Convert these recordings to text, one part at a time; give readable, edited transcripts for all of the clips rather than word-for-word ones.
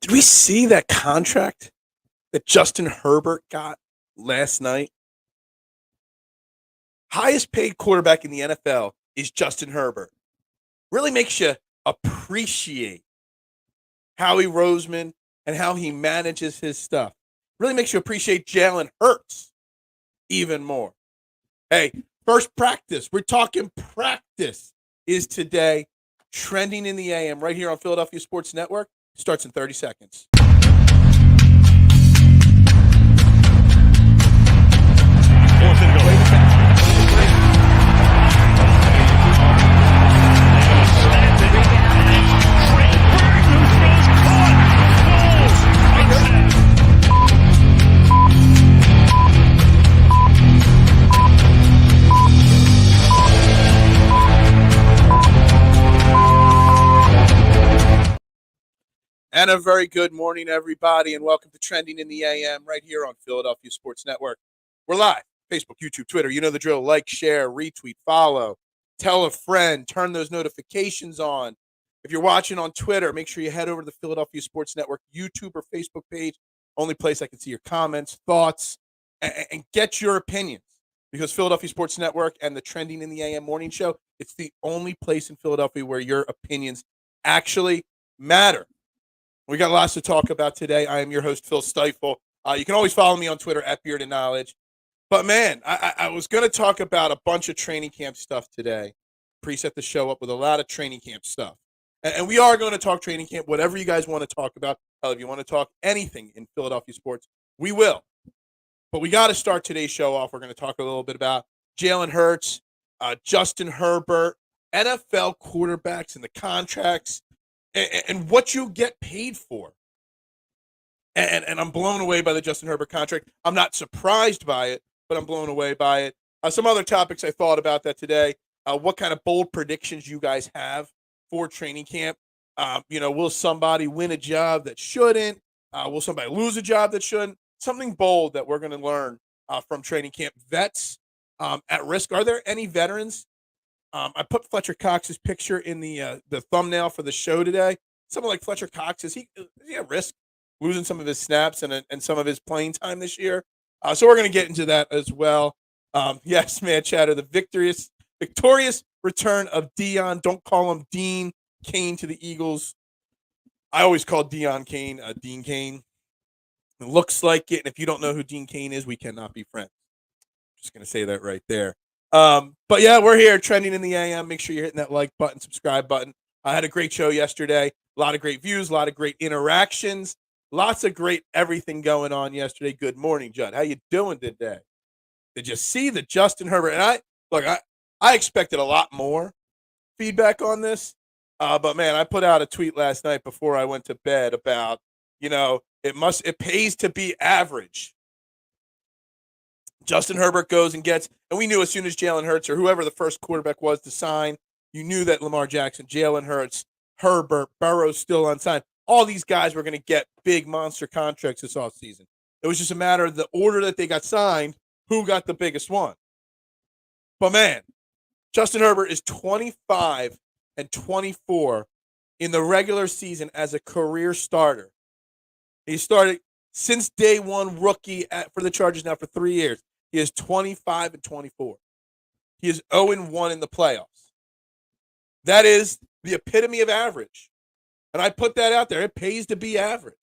Did we see that contract that Justin Herbert got last night? Highest paid quarterback in the NFL is Justin Herbert. Really makes you appreciate Howie Roseman and how he manages his stuff. Really makes you appreciate Jalen Hurts even more. Hey, first practice. We're talking practice is today. Trending in the AM right here on Philadelphia Sports Network. Starts in 30 seconds. Fourth and goal. And a very good morning, everybody, and welcome to Trending in the AM right here on Philadelphia Sports Network. We're live, Facebook, YouTube, Twitter. You know the drill. Like, share, retweet, follow, tell a friend, turn those notifications on. If you're watching on Twitter, make sure you head over to the Philadelphia Sports Network YouTube or Facebook page. Only place I can see your comments, thoughts, and get your opinions. Because Philadelphia Sports Network and the Trending in the AM morning show, it's the only place in Philadelphia where your opinions actually matter. We got lots to talk about today. I am your host, Phil Stiefel. You can always follow me on Twitter at Beard and Knowledge. But, man, I was going to talk about a bunch of training camp stuff today. Preset the show up with a lot of training camp stuff. And we are going to talk training camp, whatever you guys want to talk about. Hell, if you want to talk anything in Philadelphia sports, we will. But we got to start today's show off. We're going to talk a little bit about Jalen Hurts, Justin Herbert, NFL quarterbacks and the contracts, and what you get paid for. And I'm blown away by the Justin Herbert contract. I'm not surprised by it, but I'm blown away by it. Some other topics I thought about that today. What kind of bold predictions you guys have for training camp? Will somebody win a job that shouldn't? Will somebody lose a job that shouldn't? Something bold that we're going to learn from training camp. Vets at risk. Are there any veterans? I put Fletcher Cox's picture in the thumbnail for the show today. Someone like Fletcher Cox, is he at risk losing some of his snaps and some of his playing time this year? So we're going to get into that as well. Yes, man, Chatter, the victorious return of Dion. Don't call him Dean Cain to the Eagles. I always call Dion Cain Dean Cain. It looks like it, and if you don't know who Dean Cain is, we cannot be friends. Just going to say that right there. But yeah, we're here trending in the AM. Make sure you're hitting that like button, subscribe button. I had a great show yesterday. A lot of great views, a lot of great interactions, lots of great everything going on yesterday. Good morning, Judd. How you doing today? Did you see the Justin Herbert? And I expected a lot more feedback on this. But man, I put out a tweet last night before I went to bed about, it pays to be average. Justin Herbert goes and gets, and we knew as soon as Jalen Hurts or whoever the first quarterback was to sign, you knew that Lamar Jackson, Jalen Hurts, Herbert, Burrow's still unsigned. All these guys were going to get big monster contracts this offseason. It was just a matter of the order that they got signed, who got the biggest one. But man, Justin Herbert is 25 and 24 in the regular season as a career starter. He started since day one rookie for the Chargers now for 3 years. He is 25 and 24. He is 0-1 in the playoffs. That is the epitome of average. And I put that out there. It pays to be average.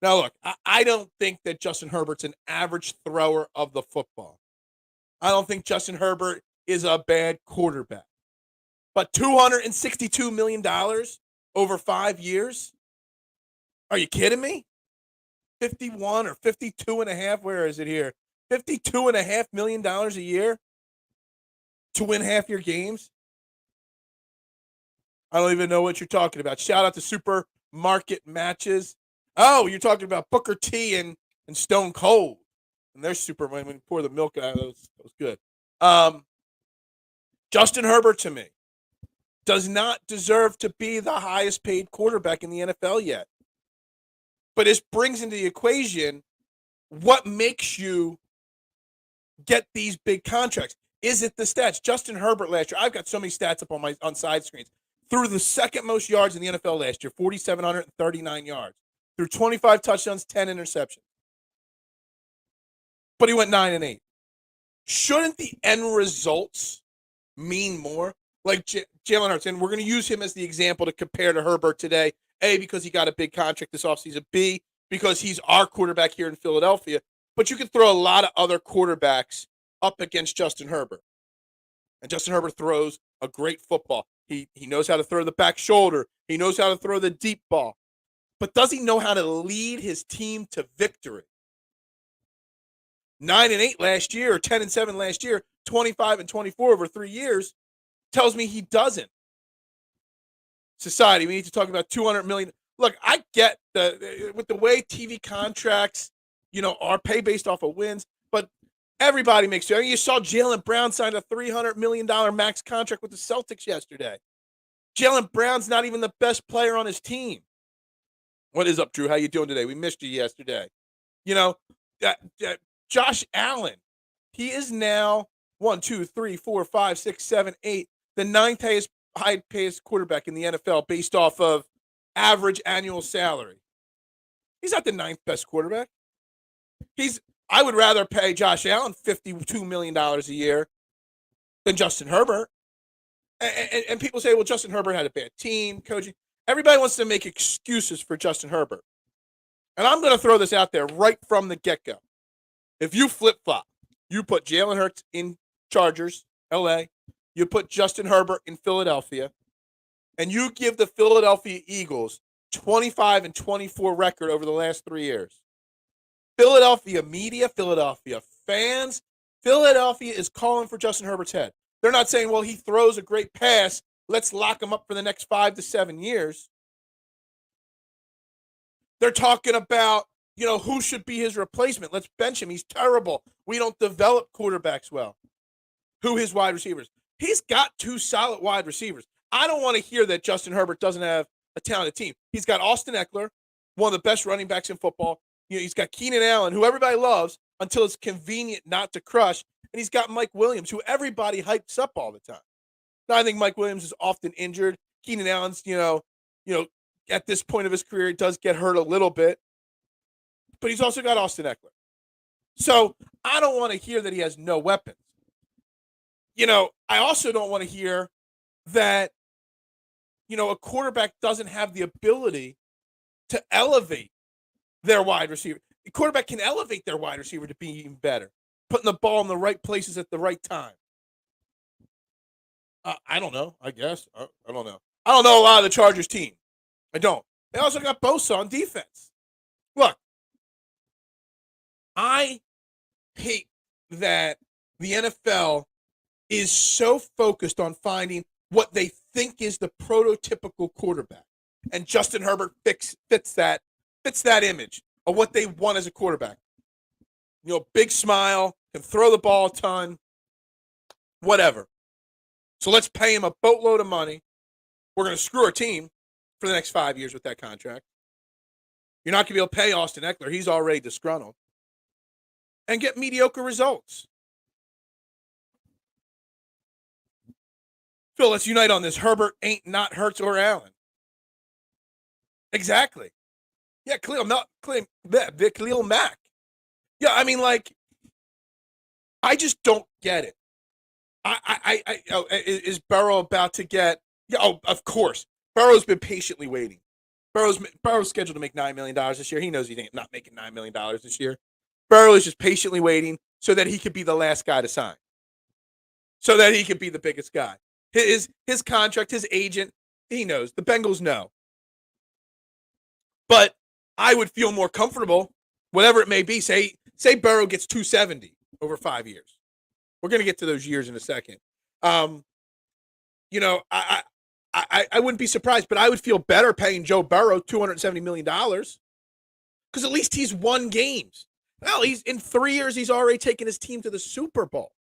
Now, look, I don't think that Justin Herbert's an average thrower of the football. I don't think Justin Herbert is a bad quarterback. But $262 million over 5 years? Are you kidding me? 51 or 52 and a half, where is it here? $52.5 million a year to win half your games? I don't even know what you're talking about. Shout out to Supermarket Matches. Oh, you're talking about Booker T and Stone Cold. And they're super, when you pour the milk out, that was good. Justin Herbert, to me, does not deserve to be the highest paid quarterback in the NFL yet. But this brings into the equation what makes you get these big contracts. Is it the stats? Justin Herbert last year, I've got so many stats up on side screens. Threw the second most yards in the NFL last year, 4,739 yards. threw 25 touchdowns, 10 interceptions. But he went 9-8. Shouldn't the end results mean more? Like Jalen Hurts, and we're going to use him as the example to compare to Herbert today. A, because he got a big contract this offseason. B, because he's our quarterback here in Philadelphia. But you can throw a lot of other quarterbacks up against Justin Herbert. And Justin Herbert throws a great football. He knows how to throw the back shoulder. He knows how to throw the deep ball. But does he know how to lead his team to victory? 9-8 last year, or 10-7 last year, 25-24 over 3 years, tells me he doesn't. Society, we need to talk about $200 million. Look, I get with the way TV contracts, are paid based off of wins, but everybody makes it. I mean, you saw Jalen Brown sign a $300 million max contract with the Celtics yesterday. Jalen Brown's not even the best player on his team. What is up, Drew? How you doing today? We missed you yesterday. Josh Allen, he is now 1, 2, 3, 4, 5, 6, 7, 8, the ninth highest quarterback in the NFL based off of average annual salary. He's not the ninth best quarterback. I would rather pay Josh Allen $52 million a year than Justin Herbert. And people say, well, Justin Herbert had a bad team, coaching. Everybody wants to make excuses for Justin Herbert. And I'm going to throw this out there right from the get-go. If you flip-flop, you put Jalen Hurts in Chargers, LA, you put Justin Herbert in Philadelphia, and you give the Philadelphia Eagles 25-24 record over the last 3 years. Philadelphia media, Philadelphia fans, Philadelphia is calling for Justin Herbert's head. They're not saying, well, he throws a great pass, let's lock him up for the next 5 to 7 years. They're talking about, who should be his replacement. Let's bench him. He's terrible. We don't develop quarterbacks well. Who his wide receivers? He's got 2 solid wide receivers. I don't want to hear that Justin Herbert doesn't have a talented team. He's got Austin Eckler, one of the best running backs in football. He's got Keenan Allen, who everybody loves until it's convenient not to crush. And he's got Mike Williams, who everybody hypes up all the time. Now, I think Mike Williams is often injured. Keenan Allen's, at this point of his career, he does get hurt a little bit. But he's also got Austin Eckler. So I don't want to hear that he has no weapons. I also don't want to hear that, a quarterback doesn't have the ability to elevate their wide receiver. The quarterback can elevate their wide receiver to be even better, putting the ball in the right places at the right time. I don't know, I guess. I don't know. I don't know a lot of the Chargers team. I don't. They also got Bosa on defense. Look, I hate that the NFL is so focused on finding what they think is the prototypical quarterback. And Justin Herbert fits that image of what they want as a quarterback. Big smile, can throw the ball a ton, whatever. So let's pay him a boatload of money. We're going to screw our team for the next 5 years with that contract. You're not going to be able to pay Austin Eckler. He's already disgruntled. And get mediocre results. Phil, let's unite on this. Herbert ain't not Hurts or Allen. Exactly. Yeah, Khalil Mack. Yeah, I mean, I just don't get it. Is Burrow about to get? Yeah, of course. Burrow's been patiently waiting. Burrow's scheduled to make $9 million this year. He knows he's not making $9 million this year. Burrow is just patiently waiting so that he could be the last guy to sign. So that he could be the biggest guy. His contract, his agent, he knows. The Bengals know. But I would feel more comfortable, whatever it may be. Say Burrow gets 270 over 5 years. We're going to get to those years in a second. I wouldn't be surprised, but I would feel better paying Joe Burrow $270 million because at least he's won games. Well, he's in 3 years, he's already taken his team to the Super Bowl.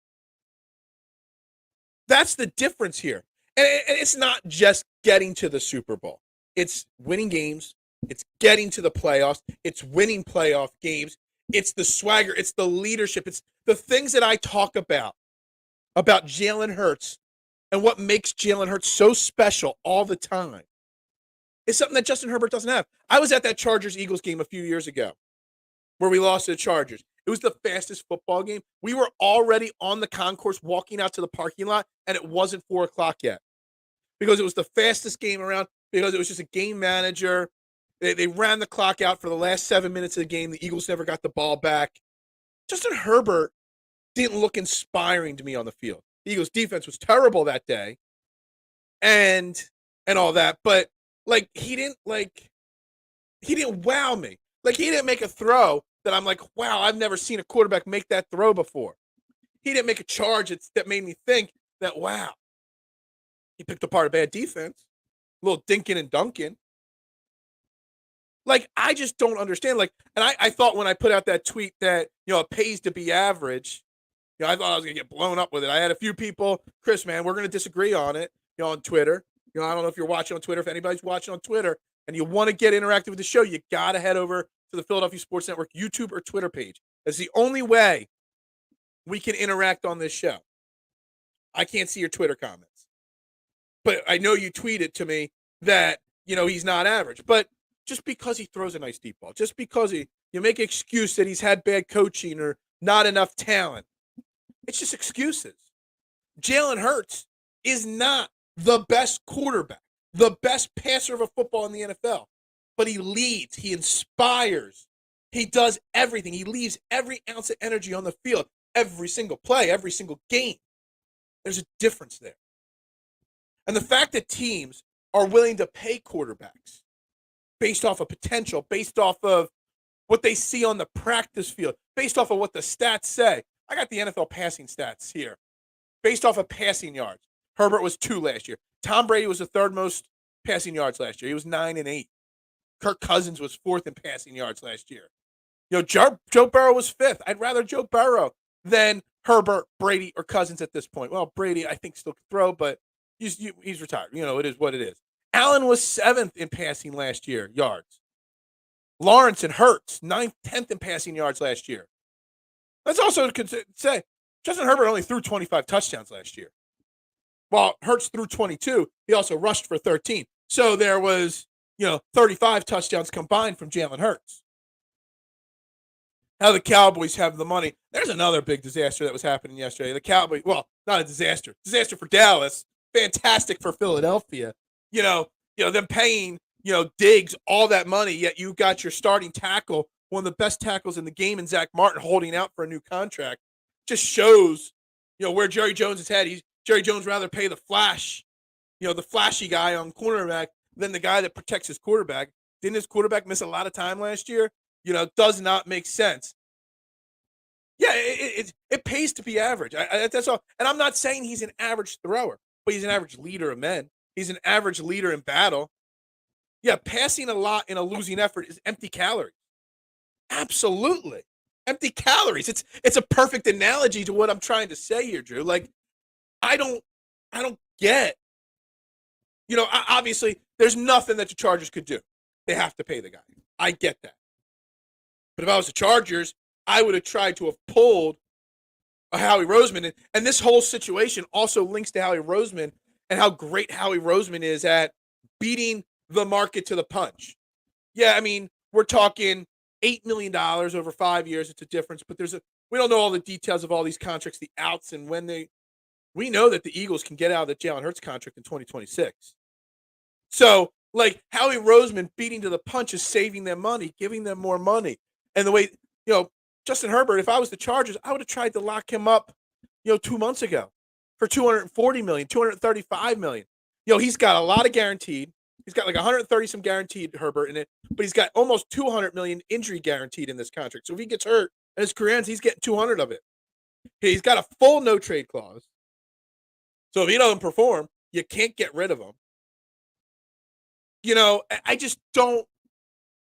That's the difference here. And it's not just getting to the Super Bowl. It's winning games. It's getting to the playoffs. It's winning playoff games. It's the swagger. It's the leadership. It's the things that I talk about Jalen Hurts and what makes Jalen Hurts so special all the time. is something that Justin Herbert doesn't have. I was at that Chargers-Eagles game a few years ago where we lost to the Chargers. It was the fastest football game. We were already on the concourse walking out to the parking lot, and it wasn't 4 o'clock yet because it was the fastest game around, because it was just a game manager. They ran the clock out for the last 7 minutes of the game. The Eagles never got the ball back. Justin Herbert didn't look inspiring to me on the field. The Eagles defense was terrible that day and all that, but like he didn't wow me. Like he didn't make a throw that I'm like, wow, I've never seen a quarterback make that throw before. He didn't make a charge that made me think that, wow, he picked apart a bad defense. A little dinking and dunking. Like, I just don't understand. Like, and I thought when I put out that tweet that, it pays to be average, I thought I was going to get blown up with it. I had a few people, Chris, man, we're going to disagree on it, on Twitter. I don't know if you're watching on Twitter. If anybody's watching on Twitter and you want to get interactive with the show, you got to head over to the Philadelphia Sports Network YouTube or Twitter page. That's the only way we can interact on this show. I can't see your Twitter comments. But I know you tweeted to me that, he's not average. But just because he throws a nice deep ball, just because you make an excuse that he's had bad coaching or not enough talent, it's just excuses. Jalen Hurts is not the best quarterback, the best passer of a football in the NFL, but he leads, he inspires, he does everything. He leaves every ounce of energy on the field, every single play, every single game. There's a difference there. And the fact that teams are willing to pay quarterbacks based off of potential, based off of what they see on the practice field, based off of what the stats say. I got the NFL passing stats here. Based off of passing yards. Herbert was 2 last year. Tom Brady was the 3rd most passing yards last year. He was 9 and 8. Kirk Cousins was 4th in passing yards last year. Joe Burrow was 5th. I'd rather Joe Burrow than Herbert, Brady, or Cousins at this point. Well, Brady, I think, still can throw, but he's retired. It is what it is. Allen was 7th in passing last year, yards. Lawrence and Hurts, 9th, 10th in passing yards last year. Let's also say Justin Herbert only threw 25 touchdowns last year. While Hurts threw 22, he also rushed for 13. So there was, 35 touchdowns combined from Jalen Hurts. Now the Cowboys have the money. There's another big disaster that was happening yesterday. The Cowboys, well, not a disaster. Disaster for Dallas. Fantastic for Philadelphia. Them paying, Diggs all that money, yet you got your starting tackle, one of the best tackles in the game, and Zach Martin holding out for a new contract. Just shows, where Jerry Jones is headed. Jerry Jones rather pay the flashy guy on cornerback than the guy that protects his quarterback. Didn't his quarterback miss a lot of time last year? Does not make sense. Yeah, it pays to be average. That's all. And I'm not saying he's an average thrower, but he's an average leader of men. He's an average leader in battle. Yeah, passing a lot in a losing effort is empty calories. Absolutely. Empty calories. It's a perfect analogy to what I'm trying to say here, Drew. Like, I don't get, obviously there's nothing that the Chargers could do. They have to pay the guy. I get that. But if I was the Chargers, I would have tried to have pulled a Howie Roseman. And this whole situation also links to Howie Roseman and how great Howie Roseman is at beating the market to the punch. Yeah, I mean, we're talking $8 million over 5 years. It's a difference, but we don't know all the details of all these contracts, the outs, and we know that the Eagles can get out of the Jalen Hurts contract in 2026. So, like, Howie Roseman beating to the punch is saving them money, giving them more money. And the way, Justin Herbert, if I was the Chargers, I would have tried to lock him up, 2 months ago for $240 million, $235 million. He's got a lot of guaranteed. He's got like 130 some guaranteed, Herbert, in it, but he's got almost $200 million injury guaranteed in this contract. So if he gets hurt and his career ends, he's getting 200 of it. He's got a full no trade clause. So if he doesn't perform, you can't get rid of him. I just don't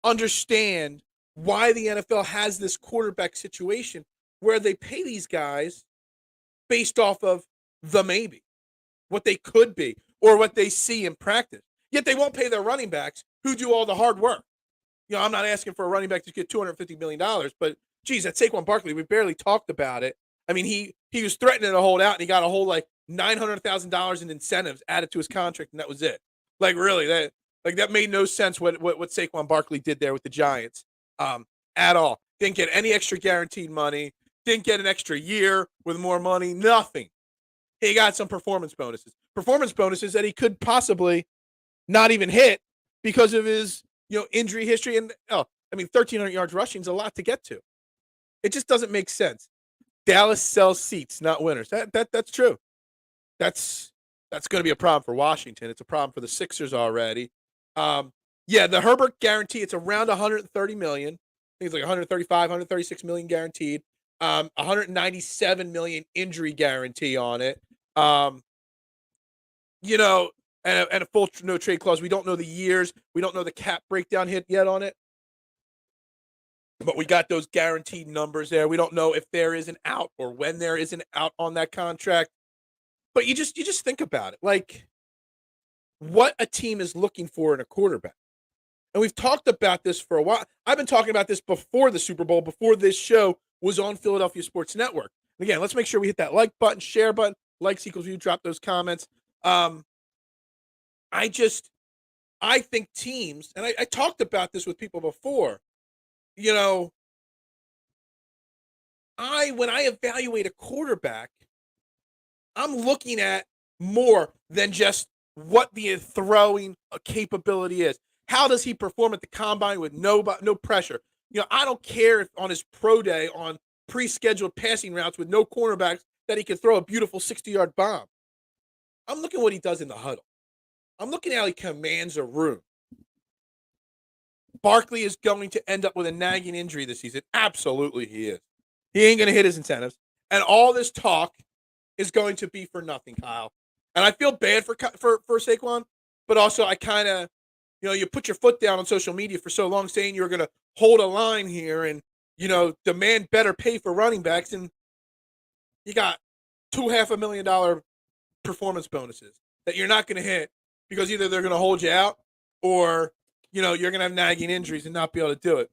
understand why the NFL has this quarterback situation where they pay these guys based off of the maybe, what they could be, or what they see in practice. Yet they won't pay their running backs who do all the hard work. I'm not asking for a running back to get $250 million, but geez, that Saquon Barkley, we barely talked about it. I mean, he was threatening to hold out, and he got a whole like $900,000 in incentives added to his contract, and that was it. Like, really, Like, that made no sense what Saquon Barkley did there with the Giants at all. Didn't get any extra guaranteed money. Didn't get an extra year with more money. Nothing. He got some performance bonuses. Performance bonuses that he could possibly not even hit because of his injury history. And 1,300 yards rushing is a lot to get to. It just doesn't make sense. Dallas sells seats, not winners. That's true. That's going to be a problem for Washington. It's a problem for the Sixers already. The Herbert guarantee, it's around $130 million. I think it's like 135, 136 million guaranteed. 197 million injury guarantee on it. And a full no trade clause. We don't know the years. We don't know the cap breakdown hit yet on it. But we got those guaranteed numbers there. We don't know if there is an out or when there is an out on that contract. But you just think about it. Like, what a team is looking for in a quarterback. And we've talked about this for a while. I've been talking about this before the Super Bowl, before this show was on Philadelphia Sports Network. And again, let's make sure we hit that like button, share button, likes equals view, drop those comments. I think teams, and I talked about this with people before, when I evaluate a quarterback, I'm looking at more than just what the throwing capability is. How does he perform at the combine with no pressure? I don't care if on his pro day on pre-scheduled passing routes with no cornerbacks that he can throw a beautiful 60-yard bomb. I'm looking at what he does in the huddle. I'm looking at how he commands a room. Barkley is going to end up with a nagging injury this season. Absolutely he is. He ain't going to hit his incentives. And all this talk is going to be for nothing, Kyle. And I feel bad for Saquon, but also I kind of, you put your foot down on social media for so long saying you're going to hold a line here and, demand better pay for running backs. And you got $250,000 performance bonuses that you're not going to hit because either they're going to hold you out or, you're going to have nagging injuries and not be able to do it.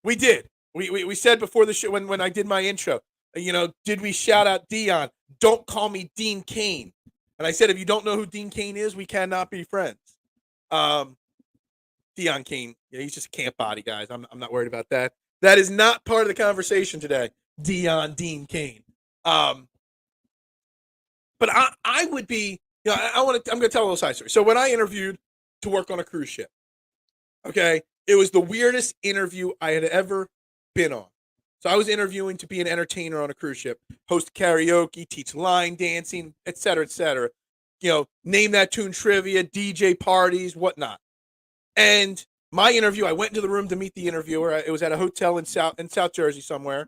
We did. We said before the show when I did my intro, did we shout out Dion? Don't call me Dean Cain. And I said, if you don't know who Dean Cain is, we cannot be friends. Dion Cain, he's just a camp body, guys. I'm not worried about that. That is not part of the conversation today. Dean Cain. But I would be, I'm going to tell a little side story. So when I interviewed to work on a cruise ship, okay, it was the weirdest interview I had ever been on. So I was interviewing to be an entertainer on a cruise ship, host karaoke, teach line dancing, et cetera, et cetera. Name that tune trivia, DJ parties, whatnot. And my interview, I went into the room to meet the interviewer. It was at a hotel in South Jersey somewhere.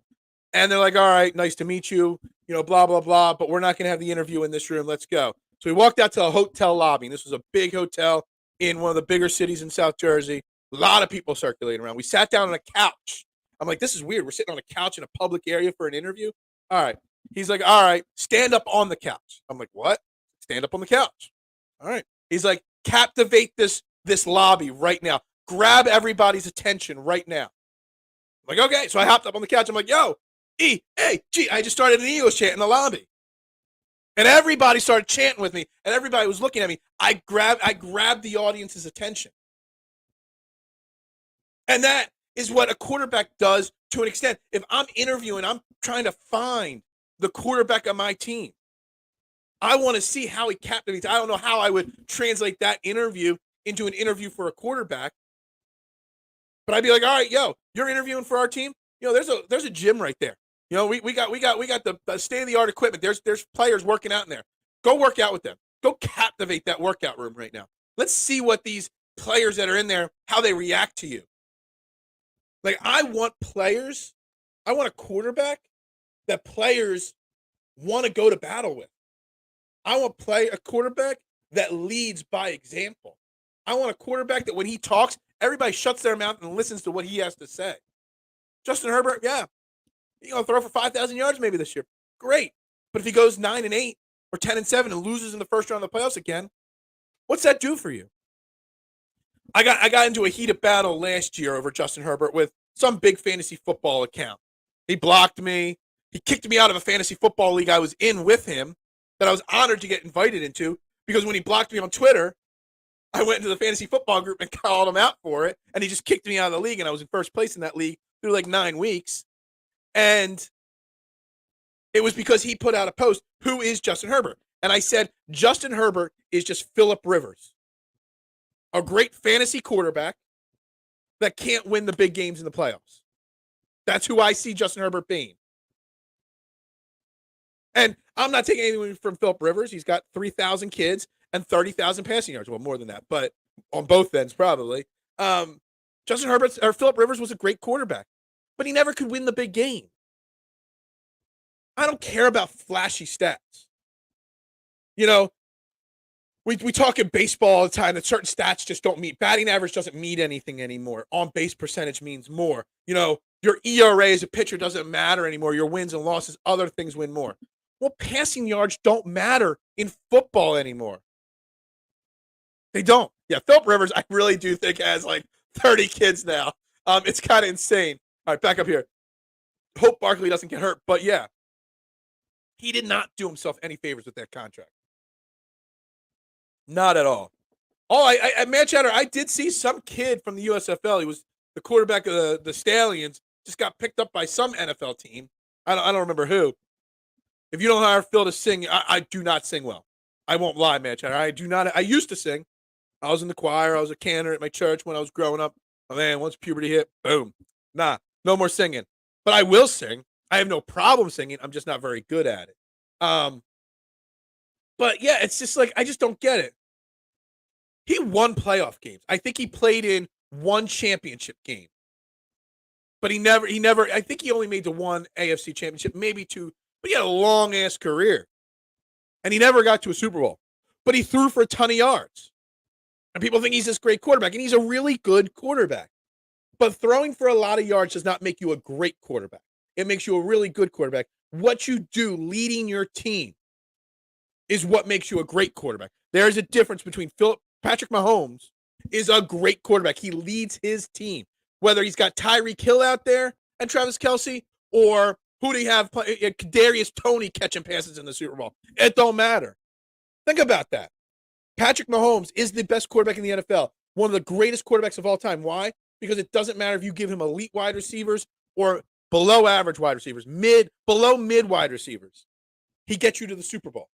And they're like, all right, nice to meet you, blah, blah, blah, but we're not going to have the interview in this room. Let's go. So we walked out to a hotel lobby. And this was a big hotel in one of the bigger cities in South Jersey. A lot of people circulating around. We sat down on a couch. I'm like, this is weird. We're sitting on a couch in a public area for an interview. All right. He's like, all right, stand up on the couch. I'm like, what? Stand up on the couch. All right. He's like, captivate this lobby right now. Grab everybody's attention right now. I'm like, okay. So I hopped up on the couch. I'm like, yo, E-A-G. I just started an Eagles chant in the lobby. And everybody started chanting with me. And everybody was looking at me. I grabbed the audience's attention. And that is what a quarterback does to an extent. If I'm interviewing, I'm trying to find the quarterback of my team. I want to see how he captivates. I don't know how I would translate that interview into an interview for a quarterback. But I'd be like, all right, yo, you're interviewing for our team. There's a gym right there. We got the state-of-the-art equipment. There's players working out in there. Go work out with them. Go captivate that workout room right now. Let's see what these players that are in there, how they react to you. Like, I want a quarterback that players want to go to battle with. I want a quarterback that leads by example. I want a quarterback that when he talks, everybody shuts their mouth and listens to what he has to say. Justin Herbert, yeah, he's going to throw for 5,000 yards maybe this year. Great. But if he goes 9-8 or 10-7 and loses in the first round of the playoffs again, what's that do for you? I got into a heated battle last year over Justin Herbert with some big fantasy football account. He blocked me. He kicked me out of a fantasy football league I was in with him that I was honored to get invited into because when he blocked me on Twitter, I went into the fantasy football group and called him out for it, and he just kicked me out of the league, and I was in first place in that league through like 9 weeks. And it was because he put out a post, who is Justin Herbert? And I said, Justin Herbert is just Phillip Rivers, a great fantasy quarterback that can't win the big games in the playoffs. That's who I see Justin Herbert being. And I'm not taking anything from Phillip Rivers. He's got 3,000 kids and 30,000 passing yards. Well, more than that, but on both ends, probably. Justin Herbert or Phillip Rivers was a great quarterback, but he never could win the big game. I don't care about flashy stats. You know, we talk in baseball all the time that certain stats just don't mean. Batting average doesn't mean anything anymore. On-base percentage means more. You know, your ERA as a pitcher doesn't matter anymore. Your wins and losses, other things win more. Well, passing yards don't matter in football anymore. They don't. Yeah, Phillip Rivers, I really do think has like 30 kids now. It's kind of insane. All right, back up here. Hope Barkley doesn't get hurt, but yeah. He did not do himself any favors with that contract. Not at all. At Manchester, I did see some kid from the USFL. He was the quarterback of the Stallions. Just got picked up by some NFL team. I don't remember who. If you don't hire Phil to sing, I do not sing well. I won't lie, Manchester. I do not. I used to sing. I was in the choir. I was a cantor at my church when I was growing up. Oh, man, once puberty hit, boom. Nah, no more singing. But I will sing. I have no problem singing. I'm just not very good at it. But yeah, it's just like, I just don't get it. He won playoff games. I think he played in one championship game. But he never, I think he only made the one AFC championship, maybe two, but he had a long ass career. And he never got to a Super Bowl. But he threw for a ton of yards. And people think he's this great quarterback, and he's a really good quarterback. But throwing for a lot of yards does not make you a great quarterback. It makes you a really good quarterback. What you do leading your team is what makes you a great quarterback. There's a difference between Patrick Mahomes is a great quarterback. He leads his team. Whether he's got Tyreek Hill out there and Travis Kelce, or who do you have? Kadarius Toney catching passes in the Super Bowl. It don't matter. Think about that. Patrick Mahomes is the best quarterback in the NFL. One of the greatest quarterbacks of all time. Why? Because it doesn't matter if you give him elite wide receivers or below average wide receivers, below mid wide receivers. He gets you to the Super Bowl.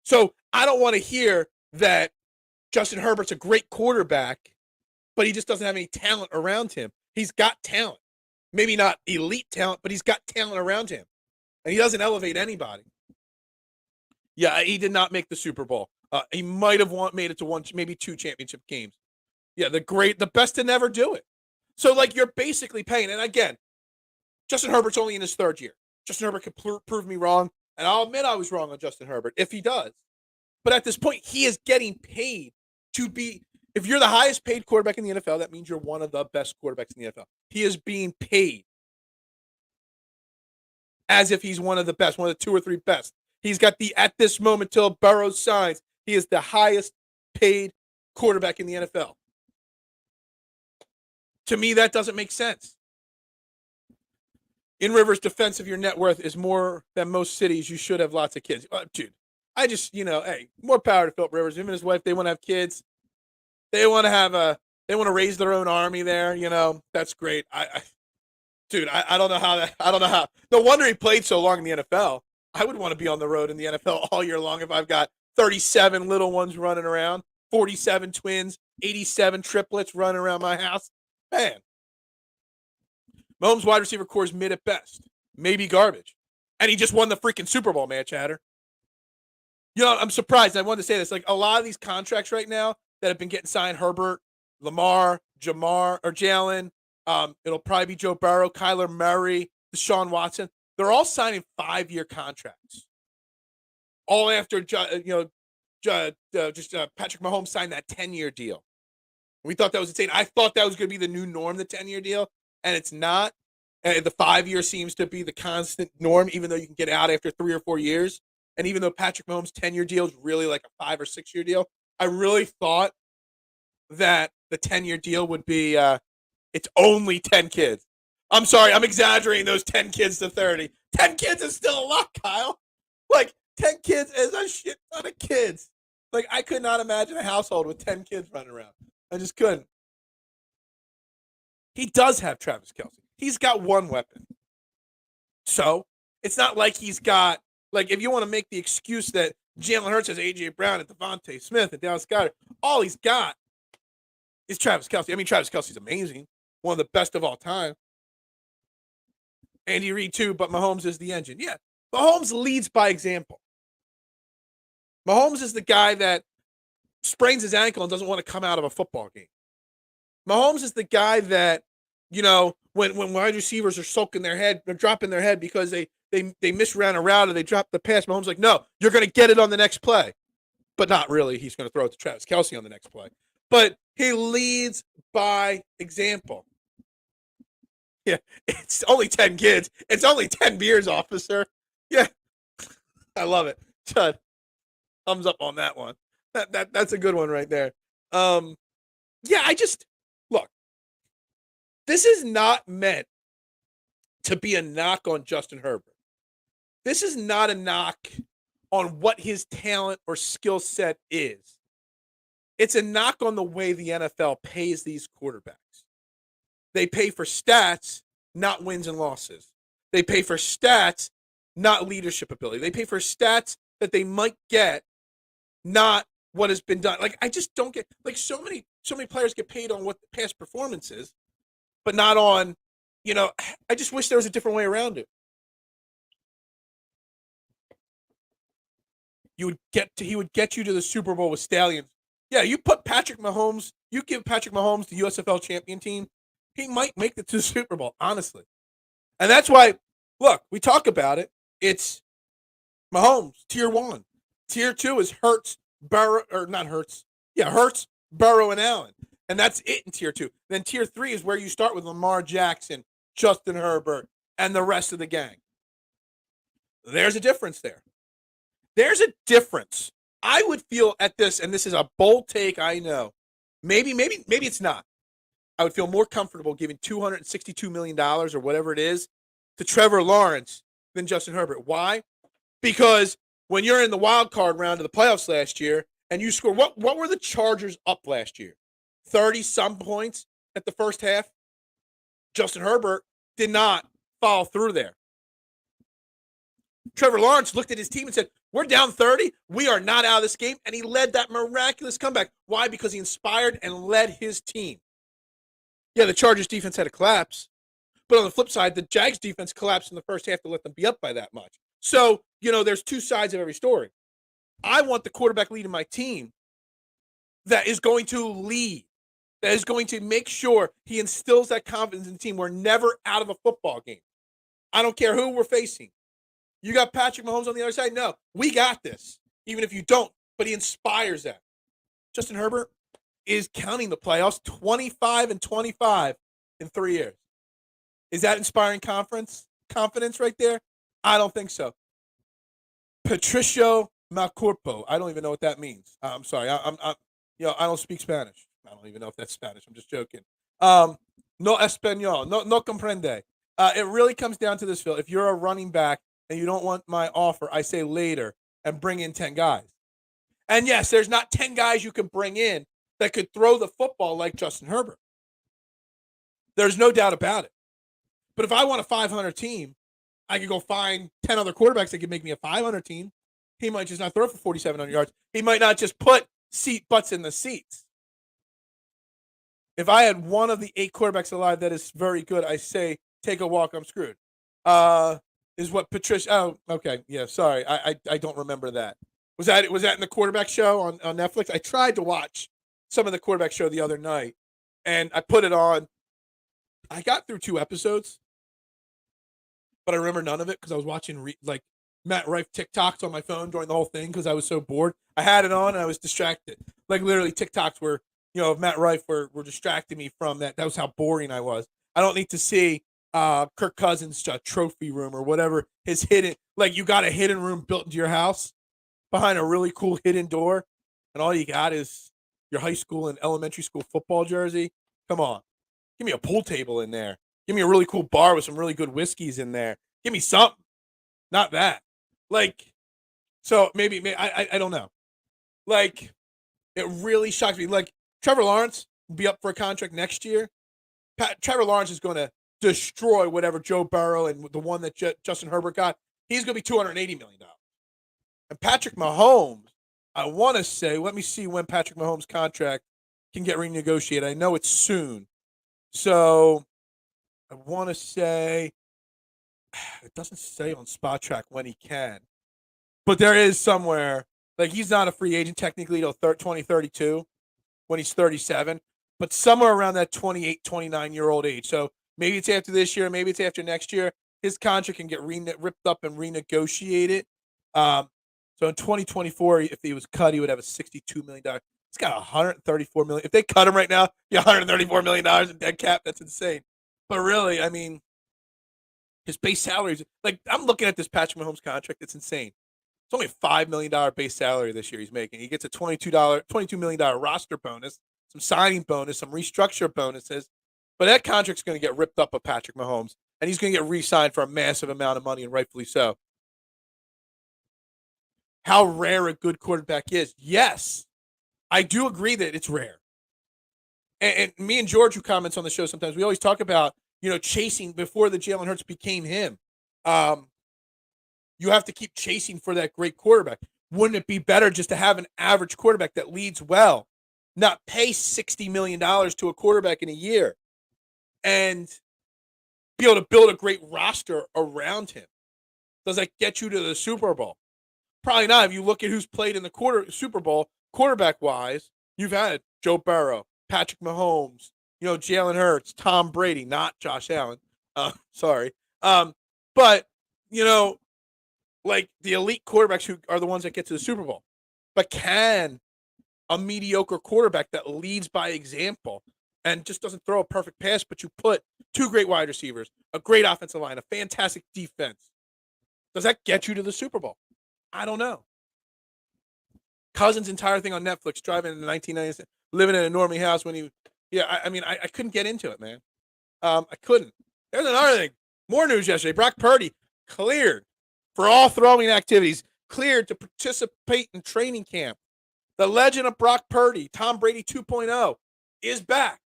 So I don't want to hear that Justin Herbert's a great quarterback, but he just doesn't have any talent around him. He's got talent. Maybe not elite talent, but he's got talent around him. And he doesn't elevate anybody. Yeah, he did not make the Super Bowl. He might have made it to one, maybe two championship games. Yeah, the best to never do it. So, like, you're basically paying. And again, Justin Herbert's only in his third year. Justin Herbert could prove me wrong. And I'll admit I was wrong on Justin Herbert, if he does. But at this point, he is getting paid to be, if you're the highest paid quarterback in the NFL, that means you're one of the best quarterbacks in the NFL. He is being paid as if he's one of the best, one of the 2 or 3 best. He's got at this moment till Burrow signs, he is the highest paid quarterback in the NFL. To me, that doesn't make sense. In Rivers' defense of your net worth is more than most cities. You should have lots of kids. Dude, I just, hey, more power to Phillip Rivers. Him and his wife, they want to have kids. They want to raise their own army there. That's great. I don't know how. No wonder he played so long in the NFL. I would want to be on the road in the NFL all year long if I've got 37 little ones running around, 47 twins, 87 triplets running around my house. Man. Mahomes' wide receiver core is mid at best. Maybe garbage. And he just won the freaking Super Bowl, man, Chatter. I'm surprised. I wanted to say this. Like, a lot of these contracts right now that have been getting signed, Herbert, Lamar, Jalen, it'll probably be Joe Burrow, Kyler Murray, Deshaun Watson. They're all signing 5-year contracts. All after, Patrick Mahomes signed that 10-year deal. We thought that was insane. I thought that was going to be the new norm, the 10-year deal, and it's not. And the 5-year seems to be the constant norm, even though you can get out after 3 or 4 years. And even though Patrick Mahomes' 10-year deal is really like a 5 or 6 year deal, I really thought that the 10-year deal would be it's only 10 kids. I'm sorry, I'm exaggerating those 10 kids to 30. 10 kids is still a lot, Kyle. Like, 10 kids is a shit ton of kids. Like, I could not imagine a household with 10 kids running around. I just couldn't. He does have Travis Kelce. He's got one weapon. So it's not like he's got, like, if you want to make the excuse that Jalen Hurts has A.J. Brown and Devontae Smith and Dallas Goedert, all he's got is Travis Kelce. I mean, Travis Kelce's amazing, one of the best of all time. Andy Reid too, but Mahomes is the engine. Yeah, Mahomes leads by example. Mahomes is the guy that sprains his ankle and doesn't want to come out of a football game. Mahomes is the guy that, when wide receivers are soaking their head, they're dropping their head because they misran a route or they drop the pass. Mahomes is like, no, you're going to get it on the next play. But not really. He's going to throw it to Travis Kelce on the next play. But he leads by example. Yeah, it's only 10 kids. It's only 10 beers, officer. Yeah, I love it. Chud, thumbs up on that one. That's a good one right there. Yeah, look, this is not meant to be a knock on Justin Herbert. This is not a knock on what his talent or skill set is. It's a knock on the way the NFL pays these quarterbacks. They pay for stats, not wins and losses. They pay for stats, not leadership ability. They pay for stats that they might get, not what has been done. Like, I just don't get, like, so many players get paid on what the past performance is, but not on, I just wish there was a different way around it. He would get you to the Super Bowl with Stallions. Yeah, you give Patrick Mahomes the USFL champion team, he might make it to the Super Bowl, honestly. And that's why, look, we talk about it. It's Mahomes, tier 1. Tier 2 is Hurts, Burrow, or not Hurts. Yeah, Hurts, Burrow, and Allen. And that's it in tier 2. Then tier 3 is where you start with Lamar Jackson, Justin Herbert, and the rest of the gang. There's a difference there. There's a difference. I would feel at this, and this is a bold take, I know. Maybe it's not. I would feel more comfortable giving $262 million or whatever it is to Trevor Lawrence than Justin Herbert. Why? Because when you're in the wild card round of the playoffs last year and you score, what were the Chargers up last year? 30-some points at the first half? Justin Herbert did not follow through there. Trevor Lawrence looked at his team and said, we're down 30. We are not out of this game. And he led that miraculous comeback. Why? Because he inspired and led his team. Yeah, the Chargers defense had a collapse. But on the flip side, the Jags defense collapsed in the first half to let them be up by that much. So, there's two sides of every story. I want the quarterback leading my team that is going to lead, that is going to make sure he instills that confidence in the team. We're never out of a football game. I don't care who we're facing. You got Patrick Mahomes on the other side? No, we got this, even if you don't. But he inspires that. Justin Herbert is counting the playoffs 25-25 in 3 years. Is that inspiring confidence right there? I don't think so. Patricio Malcorpo. I don't even know what that means. I'm sorry. I don't speak Spanish. I don't even know if that's Spanish. I'm just joking. No español. No comprende. It really comes down to this, Phil. If you're a running back and you don't want my offer, I say later and bring in 10 guys. And yes, there's not 10 guys you can bring in that could throw the football like Justin Herbert. There's no doubt about it. But if I want a 500 team, I could go find 10 other quarterbacks that could make me a 500 team. He might just not throw for 4,700 yards. He might not just put butts in the seats. If I had one of the 8 quarterbacks alive that is very good, I say, take a walk, I'm screwed. Is what Patricia. Oh, okay. Yeah, sorry. I don't remember that. Was that in the quarterback show on Netflix? I tried to watch some of the quarterback show the other night, and I put it on. I got through 2 episodes, but I remember none of it because I was watching Matt Rife TikToks on my phone during the whole thing because I was so bored. I had it on and I was distracted. Like, literally, TikToks were, of Matt Rife were distracting me from that. That was how boring I was. I don't need to see Kirk Cousins' trophy room or whatever his hidden, like, you got a hidden room built into your house behind a really cool hidden door, and all you got is your high school and elementary school football jersey. Come on. Give me a pool table in there. Give me a really cool bar with some really good whiskeys in there. Give me something. Not that. Like, so maybe I don't know. Like, it really shocks me. Like, Trevor Lawrence will be up for a contract next year. Trevor Lawrence is going to destroy whatever Joe Burrow and the one that Justin Herbert got. He's going to be $280 million. And Patrick Mahomes, I want to say, let me see when Patrick Mahomes' contract can get renegotiated. I know it's soon. So I want to say, it doesn't say on Spot Track when he can, but there is somewhere. Like, he's not a free agent technically till 2032 when he's 37, but somewhere around that 28, 29-year-old age. So maybe it's after this year, maybe it's after next year. His contract can get ripped up and renegotiated. So in 2024, if he was cut, he would have a $62 million. He's got $134 million. If they cut him right now, $134 million in dead cap. That's insane. But really, I mean, his base salary is like, I'm looking at this Patrick Mahomes contract. It's insane. It's only a $5 million base salary this year he's making. He gets a $22 million roster bonus, some signing bonus, some restructure bonuses. But that contract's going to get ripped up of Patrick Mahomes, and he's going to get re-signed for a massive amount of money, and rightfully so. How rare a good quarterback is. Yes, I do agree that it's rare. And me and George, who comments on the show sometimes, we always talk about, chasing before the Jalen Hurts became him. You have to keep chasing for that great quarterback. Wouldn't it be better just to have an average quarterback that leads well, not pay $60 million to a quarterback in a year, and be able to build a great roster around him? Does that get you to the Super Bowl? Probably not. If you look at who's played in the Super Bowl, quarterback-wise, you've had Joe Burrow, Patrick Mahomes, Jalen Hurts, Tom Brady, not Josh Allen. Sorry. But, like the elite quarterbacks who are the ones that get to the Super Bowl. But can a mediocre quarterback that leads by example and just doesn't throw a perfect pass, but you put two great wide receivers, a great offensive line, a fantastic defense, does that get you to the Super Bowl? I don't know. Cousins' entire thing on Netflix, driving in the 1990s, living in a normie house when I couldn't get into it, man. I couldn't. There's another thing. More news yesterday. Brock Purdy cleared for all throwing activities, cleared to participate in training camp. The legend of Brock Purdy, Tom Brady 2.0, is back.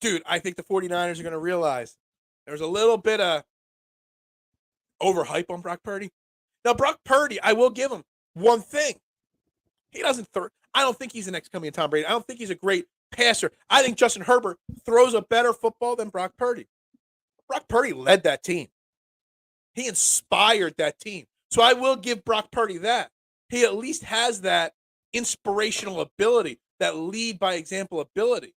Dude, I think the 49ers are going to realize there's a little bit of overhype on Brock Purdy. Now, Brock Purdy, I will give him one thing. He doesn't throw. I don't think he's the next coming of Tom Brady. I don't think he's a great passer. I think Justin Herbert throws a better football than Brock Purdy. Brock Purdy led that team. He inspired that team. So I will give Brock Purdy that. He at least has that inspirational ability, that lead by example ability.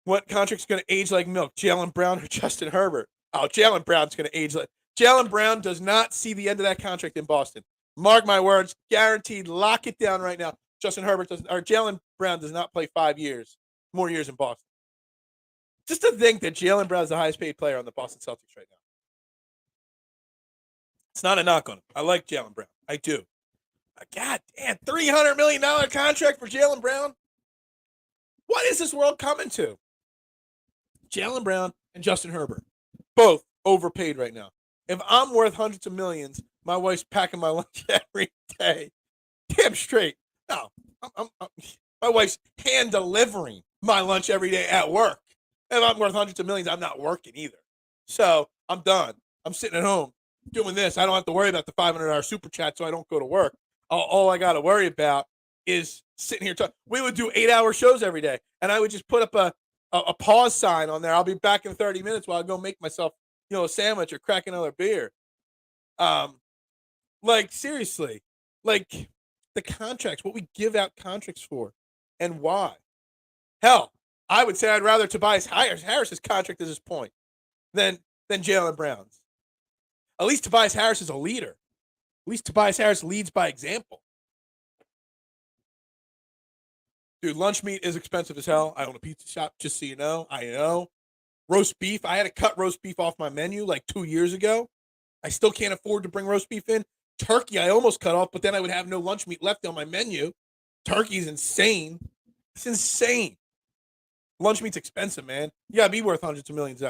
What contract's going to age like milk? Jalen Brown or Justin Herbert? Oh, Jalen Brown's going to age like... Jalen Brown does not see the end of that contract in Boston. Mark my words, guaranteed. Lock it down right now. Jalen Brown does not play 5 years, more years in Boston. Just to think that Jalen Brown is the highest paid player on the Boston Celtics right now. It's not a knock on him. I like Jalen Brown. I do. God damn, $300 million contract for Jalen Brown? What is this world coming to? Jalen Brown and Justin Herbert, both overpaid right now. If I'm worth hundreds of millions, my wife's packing my lunch every day. Damn straight. No, my wife's hand delivering my lunch every day at work. If I'm worth hundreds of millions, I'm not working either. So I'm done. I'm sitting at home doing this. I don't have to worry about the $500 super chat, so I don't go to work. All I got to worry about is sitting here talking. We would do 8-hour shows every day, and I would just put up a pause sign on there. I'll be back in 30 minutes while I go make myself, a sandwich or crack another beer. Like, seriously, like the contracts, what we give out contracts for and why. Hell, I would say I'd rather Tobias Harris's contract at this point than Jalen Brown's. At least Tobias Harris is a leader. At least Tobias Harris leads by example. Dude, lunch meat is expensive as hell. I own a pizza shop, just so you know. I know. Roast beef. I had to cut roast beef off my menu like 2 years ago. I still can't afford to bring roast beef in. Turkey, I almost cut off, but then I would have no lunch meat left on my menu. Turkey's insane. It's insane. Lunch meat's expensive, man. You gotta be worth hundreds of millions.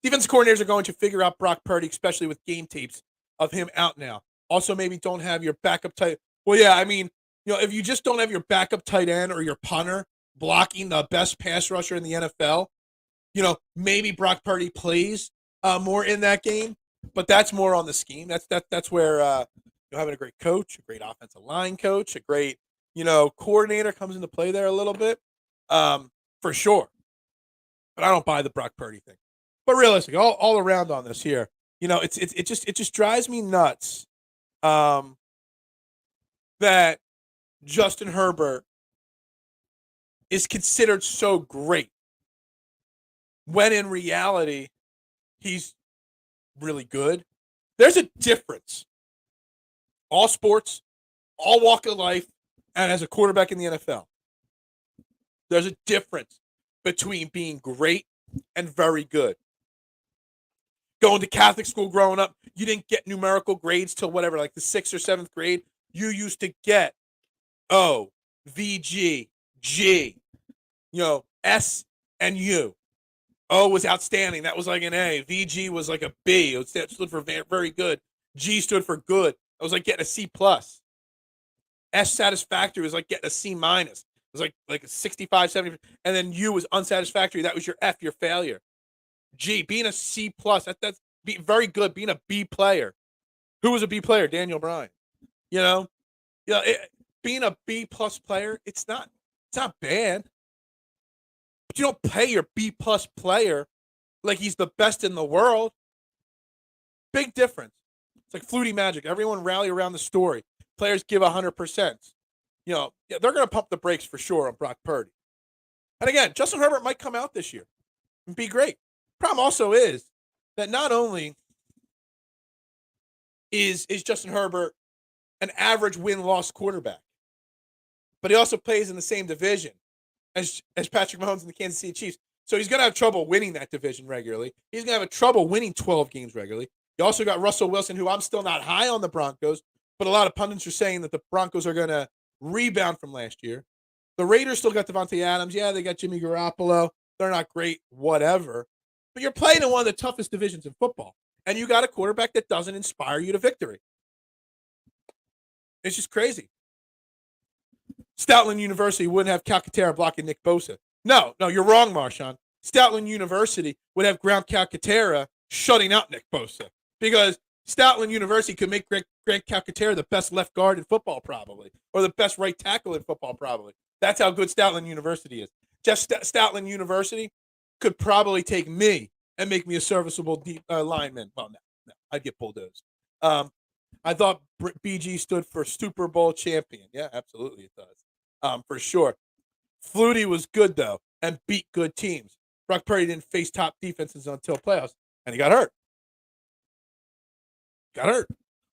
Defensive coordinators are going to figure out Brock Purdy, especially with game tapes of him out now. Also, maybe don't have your backup tight. Well, yeah, I mean, if you just don't have your backup tight end or your punter blocking the best pass rusher in the NFL, maybe Brock Purdy plays more in that game, but that's more on the scheme. That's where having a great coach, a great offensive line coach, a great coordinator comes into play there a little bit, for sure. But I don't buy the Brock Purdy thing. But realistically, all around on this here, it just drives me nuts that Justin Herbert is considered so great when in reality he's really good. There's a difference. All sports, all walk of life, and as a quarterback in the NFL, there's a difference between being great and very good. Going to Catholic school growing up, you didn't get numerical grades till whatever, like the 6th or 7th grade. You used to get O, V, G, G, S and U. O was outstanding. That was like an A. VG was like a B. It stood for very good. G stood for good. It was like getting a C plus. S satisfactory was like getting a C minus. It was like a 65, 70. And then U was unsatisfactory. That was your F, your failure. G, being a C plus. That's very good. Being a B player. Who was a B player? Daniel Bryan. Being a B plus player, it's not bad. But you don't pay your B plus player like he's the best in the world. Big difference. It's like Flutie Magic. Everyone rally around the story. Players give 100%. They're going to pump the brakes for sure on Brock Purdy. And again, Justin Herbert might come out this year and be great. Problem also is that not only is Justin Herbert an average win-loss quarterback, but he also plays in the same division as Patrick Mahomes and the Kansas City Chiefs. So he's going to have trouble winning that division regularly. He's going to have trouble winning 12 games regularly. You also got Russell Wilson, who I'm still not high on the Broncos, but a lot of pundits are saying that the Broncos are going to rebound from last year. The Raiders still got Devontae Adams. Yeah, they got Jimmy Garoppolo. They're not great, whatever. But you're playing in one of the toughest divisions in football, and you got a quarterback that doesn't inspire you to victory. It's just crazy. Stoutland University wouldn't have Calcaterra blocking Nick Bosa. No, you're wrong, Marshawn. Stoutland University would have Grant Calcaterra shutting out Nick Bosa because Stoutland University could make Grant Calcaterra the best left guard in football probably, or the best right tackle in football probably. That's how good Stoutland University is. Just Stoutland University could probably take me and make me a serviceable deep lineman. Well, no, I'd get bulldozed. I thought BG stood for Super Bowl champion. Yeah, absolutely it does. For sure. Flutie was good, though, and beat good teams. Brock Purdy didn't face top defenses until playoffs, and he got hurt.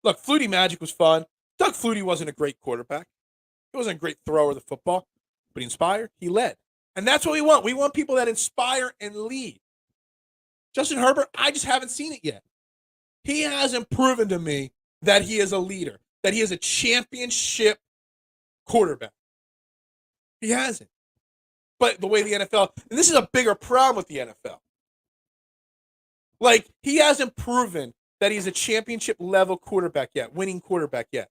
Look, Flutie Magic was fun. Doug Flutie wasn't a great quarterback. He wasn't a great thrower of the football, but he inspired, he led. And that's what we want. We want people that inspire and lead. Justin Herbert, I just haven't seen it yet. He hasn't proven to me that he is a leader, that he is a championship quarterback. He hasn't. But the way the NFL, and this is a bigger problem with the NFL. Like, he hasn't proven that he's a championship level quarterback yet, winning quarterback yet.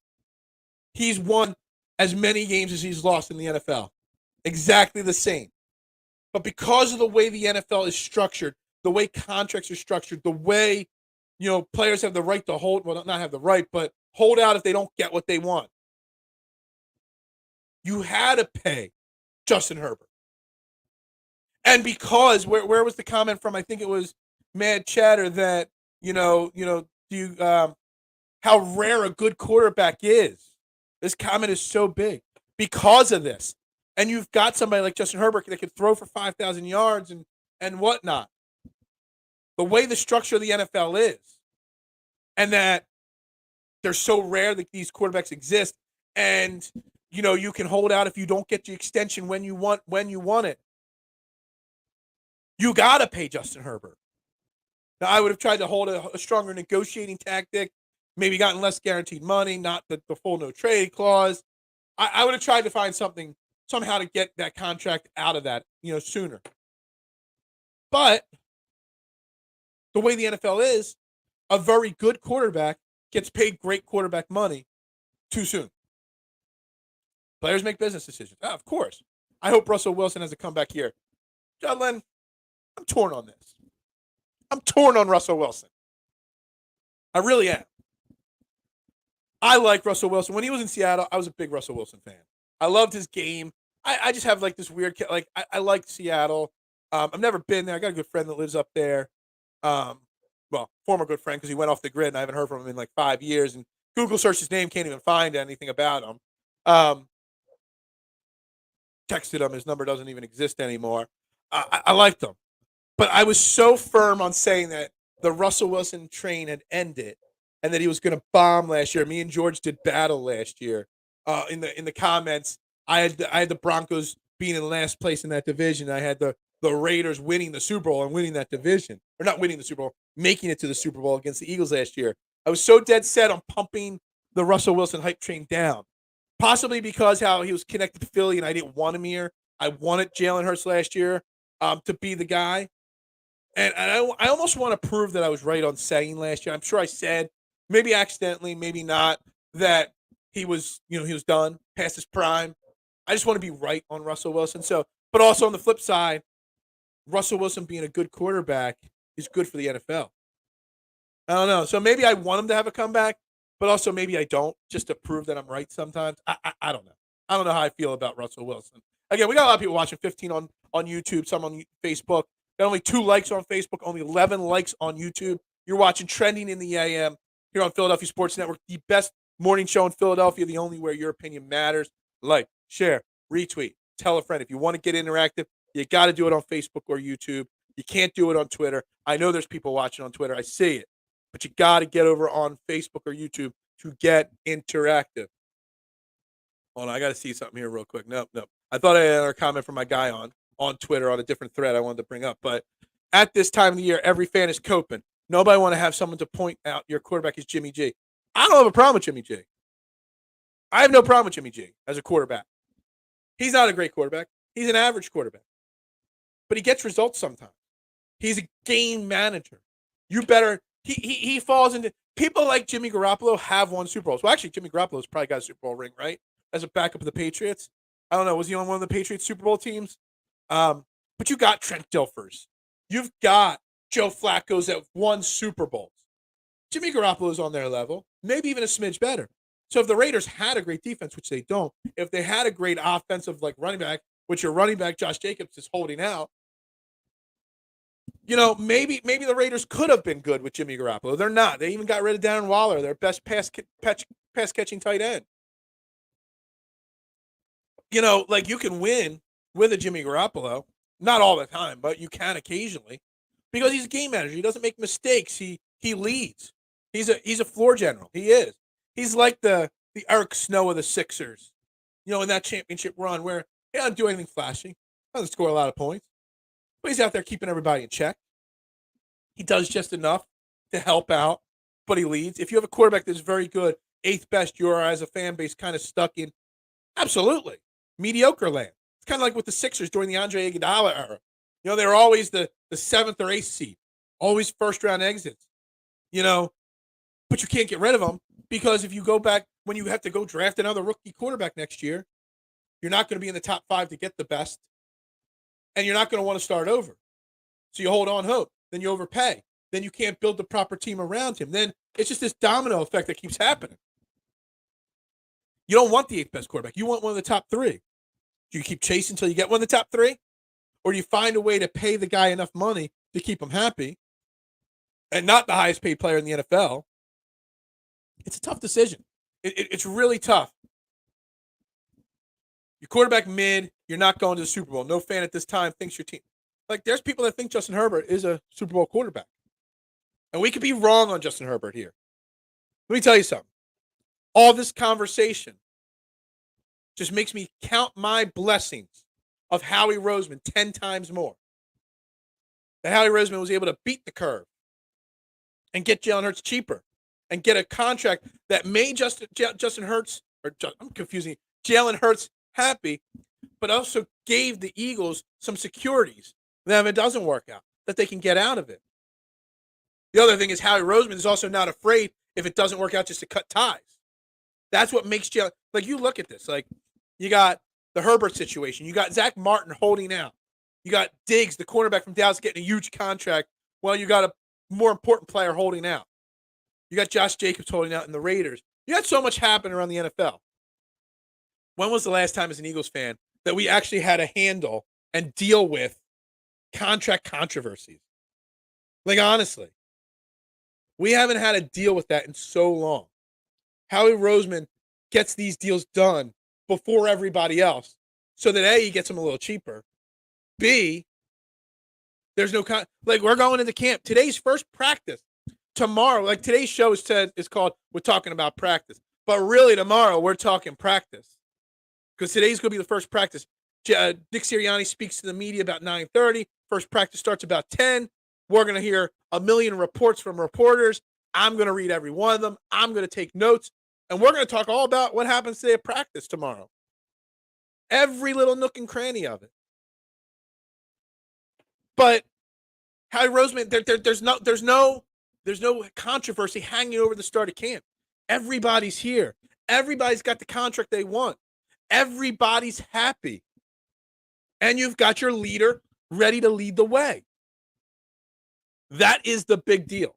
He's won as many games as he's lost in the NFL. Exactly the same. But because of the way the NFL is structured, the way contracts are structured, the way, players have the right to hold, well, not have the right, but hold out if they don't get what they want. You had to pay Justin Herbert. And because, where was the comment from? I think it was Mad Chatter that, how rare a good quarterback is. This comment is so big because of this. And you've got somebody like Justin Herbert that can throw for 5,000 yards and whatnot. The way the structure of the NFL is, and that they're so rare that these quarterbacks exist, and you can hold out if you don't get the extension when you want it. You gotta pay Justin Herbert. Now, I would have tried to hold a stronger negotiating tactic, maybe gotten less guaranteed money, not the full no trade clause. I would have tried to find something somehow to get that contract out of that, sooner. But the way the NFL is, a very good quarterback gets paid great quarterback money too soon. Players make business decisions. Of course. I hope Russell Wilson has a comeback here. Jalen, I'm torn on this. I'm torn on Russell Wilson. I really am. I like Russell Wilson. When he was in Seattle, I was a big Russell Wilson fan. I loved his game. I just have like this weird, like, I like Seattle. I've never been there. I got a good friend that lives up there. Well, former good friend because he went off the grid and I haven't heard from him in like 5 years. And Google search his name, can't even find anything about him. Texted him. His number doesn't even exist anymore. I liked him. But I was so firm on saying that the Russell Wilson train had ended and that he was going to bomb last year. Me and George did battle last year. In the comments, I had the Broncos being in last place in that division. I had the Raiders winning the Super Bowl and winning that division. Or not winning the Super Bowl, making it to the Super Bowl against the Eagles last year. I was so dead set on pumping the Russell Wilson hype train down. Possibly because how he was connected to Philly and I didn't want him here. I wanted Jalen Hurts last year to be the guy. And I almost want to prove that I was right on saying last year. I'm sure I said, maybe accidentally, maybe not, that he was done, past his prime. I just want to be right on Russell Wilson. So, but also on the flip side, Russell Wilson being a good quarterback is good for the NFL. I don't know. So maybe I want him to have a comeback, but also maybe I don't, just to prove that I'm right sometimes. I don't know. I don't know how I feel about Russell Wilson. Again, we got a lot of people watching, 15 on YouTube, some on Facebook. Got only 2 likes on Facebook, only 11 likes on YouTube. You're watching Trending in the AM here on Philadelphia Sports Network, the best morning show in Philadelphia, the only where your opinion matters. Like, share, retweet, tell a friend. If you want to get interactive, you got to do it on Facebook or YouTube. You can't do it on Twitter. I know there's people watching on Twitter. I see it. But you got to get over on Facebook or YouTube to get interactive. Hold on, I got to see something here real quick. Nope. I thought I had a comment from my guy on Twitter on a different thread I wanted to bring up. But at this time of the year, every fan is coping. Nobody want to have someone to point out your quarterback is Jimmy G. I don't have a problem with Jimmy G. I have no problem with Jimmy G as a quarterback. He's not a great quarterback. He's an average quarterback. But he gets results sometimes. He's a game manager. You better he falls into people like Jimmy Garoppolo have won Super Bowls. Well, actually, Jimmy Garoppolo's probably got a Super Bowl ring, right? As a backup of the Patriots. I don't know. Was he on one of the Patriots Super Bowl teams? But you got Trent Dilfers. You've got Joe Flacco's that won Super Bowls. Jimmy Garoppolo's on their level, maybe even a smidge better. So if the Raiders had a great defense, which they don't, if they had a great offensive like running back, which your running back Josh Jacobs is holding out, maybe the Raiders could have been good with Jimmy Garoppolo. They're not. They even got rid of Darren Waller, their best pass catching tight end. Like you can win with a Jimmy Garoppolo, not all the time, but you can occasionally, because he's a game manager. He doesn't make mistakes. He leads. He's a floor general. He is. He's like the Eric Snow of the Sixers, in that championship run where he doesn't do anything flashy, doesn't score a lot of points, but he's out there keeping everybody in check. He does just enough to help out, but he leads. If you have a quarterback that's very good, 8th best, you're as a fan base kind of stuck in absolutely mediocre land. It's kind of like with the Sixers during the Andre Iguodala era. They were always the 7th or 8th seed, always first-round exits, but you can't get rid of them because if you go back, when you have to go draft another rookie quarterback next year, you're not going to be in the top 5 to get the best, and you're not going to want to start over. So you hold on hope. Then you overpay. Then you can't build the proper team around him. Then it's just this domino effect that keeps happening. You don't want the 8th best quarterback. You want one of the top 3. Do you keep chasing until you get one of the top 3? Or do you find a way to pay the guy enough money to keep him happy and not the highest paid player in the NFL? It's a tough decision. It's really tough. Your quarterback mid, you're not going to the Super Bowl. No fan at this time thinks your team. Like, there's people that think Justin Herbert is a Super Bowl quarterback. And we could be wrong on Justin Herbert here. Let me tell you something. All this conversation just makes me count my blessings of Howie Roseman 10 times more. That Howie Roseman was able to beat the curve and get Jalen Hurts cheaper and get a contract that made Justin Hurts, I'm confusing, Jalen Hurts happy, but also gave the Eagles some securities that if it doesn't work out, that they can get out of it. The other thing is Howie Roseman is also not afraid if it doesn't work out, just to cut ties. That's what makes Jalen. Like, you look at this. Like, you got the Herbert situation. You got Zach Martin holding out. You got Diggs, the cornerback from Dallas, getting a huge contract. Well, you got a more important player holding out. You got Josh Jacobs holding out in the Raiders. You got so much happening around the NFL. When was the last time as an Eagles fan that we actually had to handle and deal with contract controversies? Like, honestly, we haven't had to deal with that in so long. Howie Roseman gets these deals done before everybody else so that A, he gets them a little cheaper. B, there's no like, we're going into camp. Today's first practice. Tomorrow, like, today's show is called We're Talking About Practice. But really, tomorrow, we're talking practice. Because today's going to be the first practice. Nick Sirianni speaks to the media about 9:30. First practice starts about 10. We're going to hear a million reports from reporters. I'm going to read every one of them. I'm going to take notes. And we're going to talk all about what happens today at practice tomorrow. Every little nook and cranny of it. But Howie Roseman, there's no controversy hanging over the start of camp. Everybody's here. Everybody's got the contract they want. Everybody's happy. And you've got your leader ready to lead the way. That is the big deal.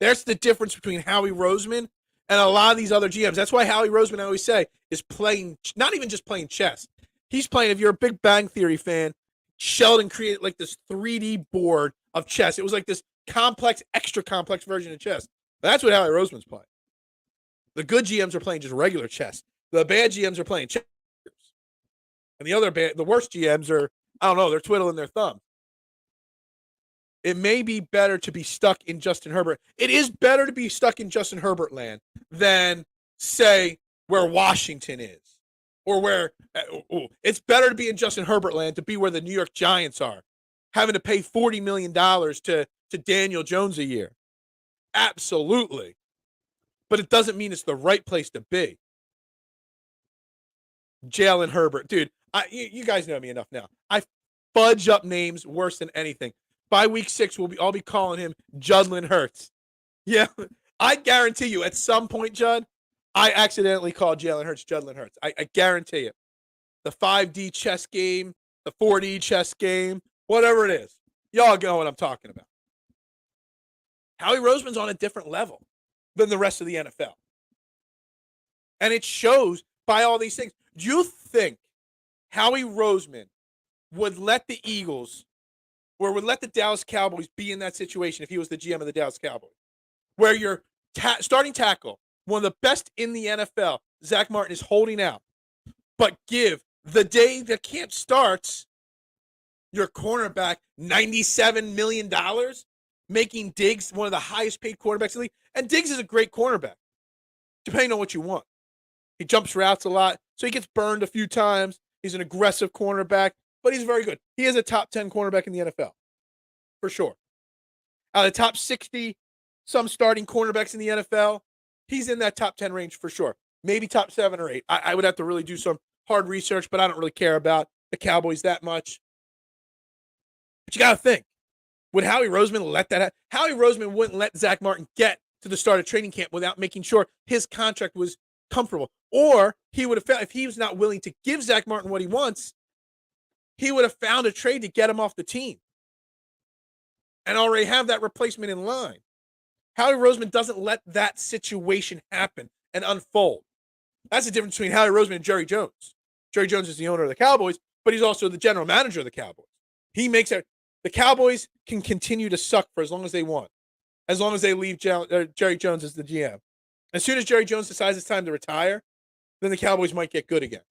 There's the difference between Howie Roseman and a lot of these other GMs. That's why Howie Roseman, I always say, is playing, not even just playing chess. He's playing, if you're a Big Bang Theory fan, Sheldon created like this 3D board of chess. It was like this complex, extra complex version of chess. That's what Howie Roseman's playing. The good GMs are playing just regular chess. The bad GMs are playing checkers. And the worst GMs are, I don't know, they're twiddling their thumbs. It may be better to be stuck in Justin Herbert. It is better to be stuck in Justin Herbert land than, say, where Washington is. Or where, it's better to be in Justin Herbert land to be where the New York Giants are, having to pay $40 million to Daniel Jones a year. Absolutely. But it doesn't mean it's the right place to be. Jalen Herbert. Dude, you guys know me enough now. I fudge up names worse than anything. By week 6, I'll be calling him Judlin Hurts. Yeah, I guarantee you, at some point, Judd, I accidentally called Jalen Hurts Judlin Hurts. I guarantee it. The 5D chess game, the 4D chess game, whatever it is. Y'all know what I'm talking about. Howie Roseman's on a different level than the rest of the NFL. And it shows by all these things. Do you think Howie Roseman would let the Eagles or would let the Dallas Cowboys be in that situation if he was the GM of the Dallas Cowboys? Where your starting tackle, one of the best in the NFL, Zach Martin, is holding out. But give the day the camp starts, your cornerback $97 million, making Diggs one of the highest paid quarterbacks in the league. And Diggs is a great cornerback, depending on what you want. He jumps routes a lot, so he gets burned a few times. He's an aggressive cornerback, but he's very good. He is a top 10 cornerback in the NFL, for sure. Out of the top 60, some starting cornerbacks in the NFL, he's in that top 10 range for sure. Maybe top 7 or 8. I would have to really do some hard research, but I don't really care about the Cowboys that much. But you got to think, would Howie Roseman let that happen? Howie Roseman wouldn't let Zach Martin get to the start of training camp without making sure his contract was comfortable. Or he would have found, if he was not willing to give Zach Martin what he wants, he would have found a trade to get him off the team and already have that replacement in line. Howie Roseman doesn't let that situation happen and unfold. That's the difference between Howie Roseman and Jerry Jones. Jerry Jones is the owner of the Cowboys, but he's also the general manager of the Cowboys. He makes it. The Cowboys can continue to suck for as long as they want, as long as they leave Jerry Jones as the GM. As soon as Jerry Jones decides it's time to retire, then the Cowboys might get good again.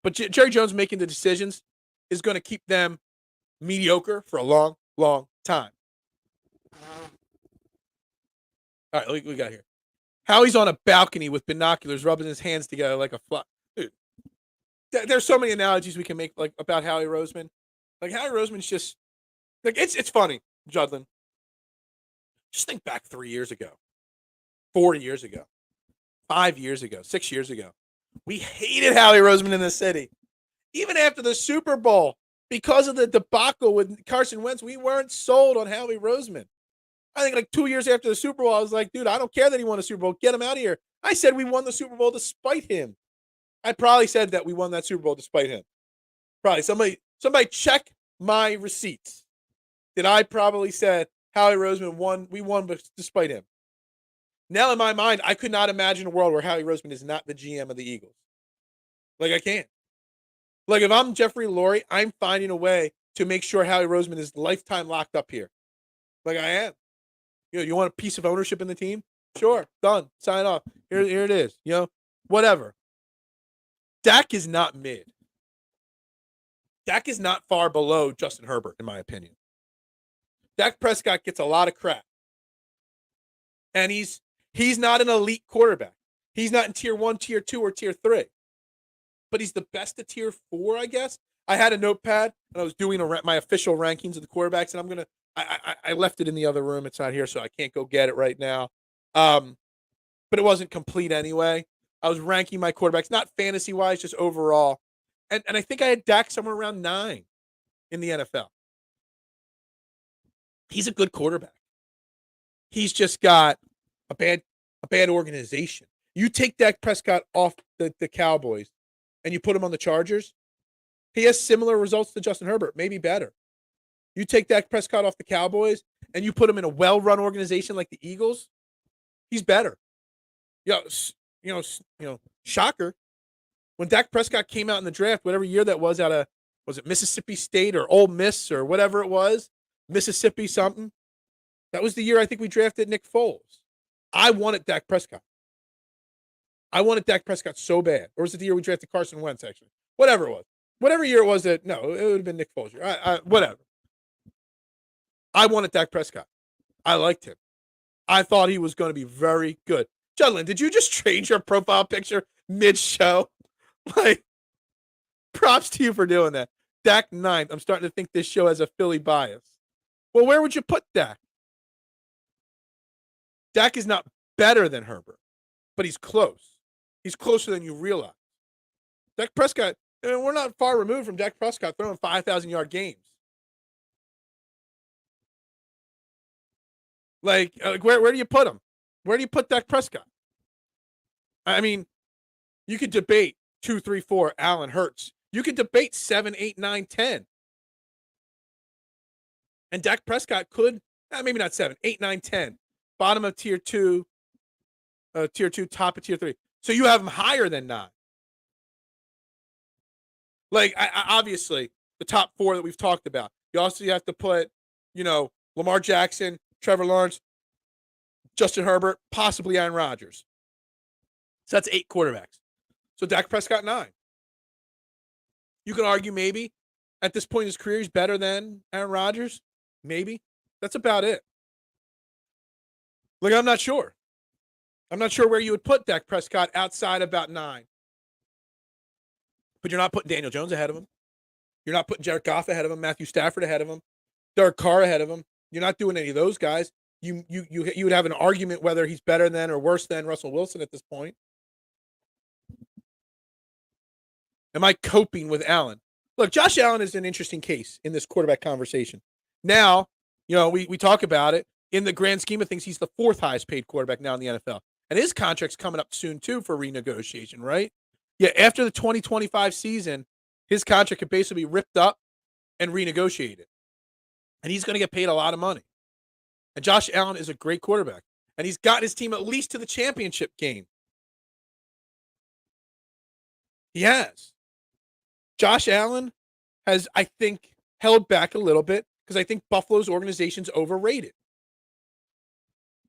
But Jerry Jones making the decisions is going to keep them mediocre for a long, long time. All right, we got here. Howie's on a balcony with binoculars, rubbing his hands together like a fly. Dude, there's so many analogies we can make like about Howie Roseman. Like, Howie Roseman's just like, it's funny, Judlin. Just think back 3 years ago, 4 years ago, 5 years ago, 6 years ago. We hated Howie Roseman in the city. Even after the Super Bowl, because of the debacle with Carson Wentz, we weren't sold on Howie Roseman. I think like 2 years after the Super Bowl, I was like, dude, I don't care that he won a Super Bowl. Get him out of here. I said we won the Super Bowl despite him. I probably said that we won that Super Bowl despite him. Probably somebody check my receipts. That I probably said Howie Roseman won. We won despite him. Now in my mind, I could not imagine a world where Howie Roseman is not the GM of the Eagles. Like I can't. Like if I'm Jeffrey Lurie, I'm finding a way to make sure Howie Roseman is lifetime locked up here. Like I am. You want a piece of ownership in the team? Sure, done. Sign off. Here it is. Whatever. Dak is not mid. Dak is not far below Justin Herbert, in my opinion. Dak Prescott gets a lot of crap. And he's not an elite quarterback. He's not in tier 1, tier 2, or tier 3. But he's the best at tier 4, I guess. I had a notepad, and I was doing my official rankings of the quarterbacks, and I'm going to I left it in the other room. It's not here, so I can't go get it right now. But it wasn't complete anyway. I was ranking my quarterbacks, not fantasy-wise, just overall. And I think I had Dak somewhere around 9 in the NFL. He's a good quarterback. He's just got a bad organization. You take Dak Prescott off the Cowboys and you put him on the Chargers, he has similar results to Justin Herbert, maybe better. You take Dak Prescott off the Cowboys and you put him in a well-run organization like the Eagles, he's better. Shocker. When Dak Prescott came out in the draft, whatever year that was, was it Mississippi State or Ole Miss or whatever it was, Mississippi something? That was the year I think we drafted Nick Foles. I wanted Dak Prescott. I wanted Dak Prescott so bad. Or was it the year we drafted Carson Wentz, actually? Whatever it was. Whatever year it was it would have been Nick Foles. Whatever. I wanted Dak Prescott. I liked him. I thought he was going to be very good. Jalen, did you just change your profile picture mid-show? Like, props to you for doing that. Dak 9th. I'm starting to think this show has a Philly bias. Well, where would you put Dak? Dak is not better than Herbert, but he's close. He's closer than you realize. Dak Prescott, we're not far removed from Dak Prescott throwing 5,000-yard games. Like where do you put him? Where do you put Dak Prescott? I mean, you could debate 2, 3, 4, Allen Hurts. You could debate 7, 8, 9, 10. And Dak Prescott could, maybe not 7, 8, 9, 10. Bottom of tier 2, top of tier 3. So you have him higher than 9. Like, I obviously, the top 4 that we've talked about. You also have to put, Lamar Jackson, Trevor Lawrence, Justin Herbert, possibly Aaron Rodgers. So that's 8 quarterbacks. So Dak Prescott, 9. You can argue maybe at this point in his career he's better than Aaron Rodgers. Maybe. That's about it. Like, I'm not sure. I'm not sure where you would put Dak Prescott outside about 9. But you're not putting Daniel Jones ahead of him. You're not putting Jared Goff ahead of him, Matthew Stafford ahead of him, Derek Carr ahead of him. You're not doing any of those guys. You would have an argument whether he's better than or worse than Russell Wilson at this point. Am I coping with Allen? Look, Josh Allen is an interesting case in this quarterback conversation. Now, we talk about it. In the grand scheme of things, he's the 4th highest paid quarterback now in the NFL. And his contract's coming up soon, too, for renegotiation, right? Yeah, after the 2025 season, his contract could basically be ripped up and renegotiated. And he's going to get paid a lot of money. And Josh Allen is a great quarterback. And he's got his team at least to the championship game. He has. Josh Allen has, I think, held back a little bit because I think Buffalo's organization's overrated.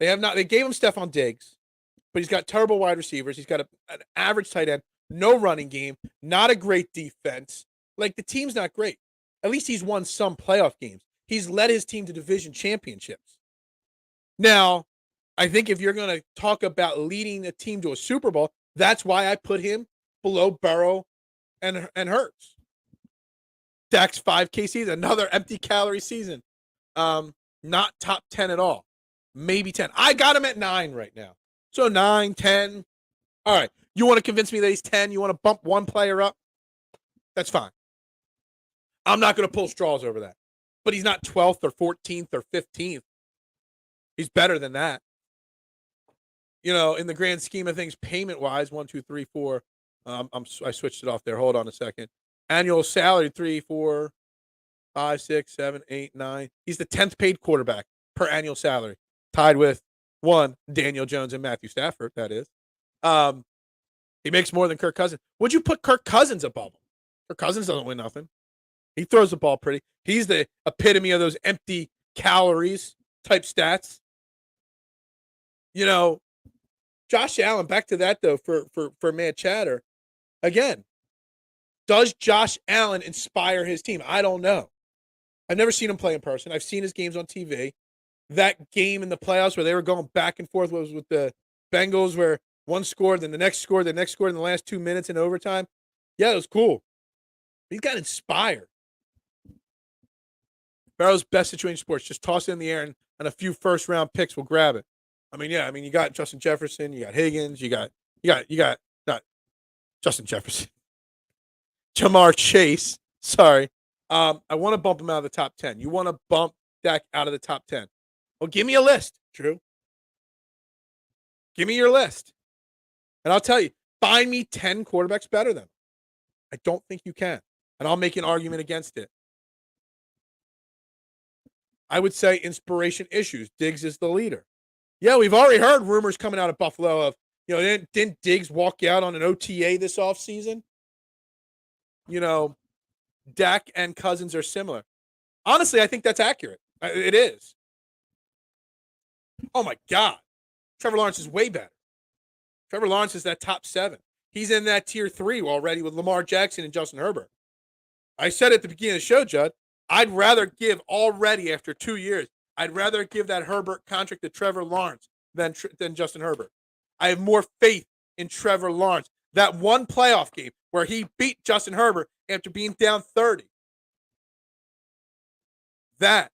They gave him Stephon Diggs, but he's got terrible wide receivers. He's got an average tight end, no running game, not a great defense. Like, the team's not great. At least he's won some playoff games. He's led his team to division championships. Now, I think if you're going to talk about leading a team to a Super Bowl, that's why I put him below Burrow and Hurts. Dak's 5K season, another empty calorie season. Not top 10 at all. Maybe 10. I got him at 9 right now. So 9, 10. All right. You want to convince me that he's 10? You want to bump one player up? That's fine. I'm not going to pull straws over that. But he's not 12th or 14th or 15th. He's better than that. In the grand scheme of things, payment-wise, 1, 2, 3, 4. I switched it off there. Hold on a second. Annual salary, 3, 4, 5, 6, 7, 8, 9. He's the 10th paid quarterback per annual salary, tied with one, Daniel Jones and Matthew Stafford, that is. He makes more than Kirk Cousins. Would you put Kirk Cousins above him? Kirk Cousins doesn't win nothing. He throws the ball pretty. He's the epitome of those empty calories type stats. Josh Allen, back to that, though, for Mad Chatter. Again, does Josh Allen inspire his team? I don't know. I've never seen him play in person. I've seen his games on TV. That game in the playoffs where they were going back and forth was with the Bengals, where one scored, then the next scored, in the last 2 minutes in overtime. Yeah, it was cool. He's got inspired. Barrow's best situation in sports. Just toss it in the air and a few first-round picks will grab it. You got Justin Jefferson, you got Higgins, you got not Justin Jefferson. Jamar Chase. Sorry. I want to bump him out of the top 10. You want to bump Dak out of the top 10. Well, give me a list, Drew. Give me your list. And I'll tell you, find me 10 quarterbacks better than him. I don't think you can. And I'll make an argument against it. I would say inspiration issues. Diggs is the leader. Yeah, we've already heard rumors coming out of Buffalo of, didn't Diggs walk out on an OTA this offseason? Dak and Cousins are similar. Honestly, I think that's accurate. It is. Oh, my God. Trevor Lawrence is way better. Trevor Lawrence is that top 7. He's in that tier 3 already with Lamar Jackson and Justin Herbert. I said at the beginning of the show, Judd, I'd rather give already after 2 years, I'd rather give that Herbert contract to Trevor Lawrence than Justin Herbert. I have more faith in Trevor Lawrence. That one playoff game where he beat Justin Herbert after being down 30. That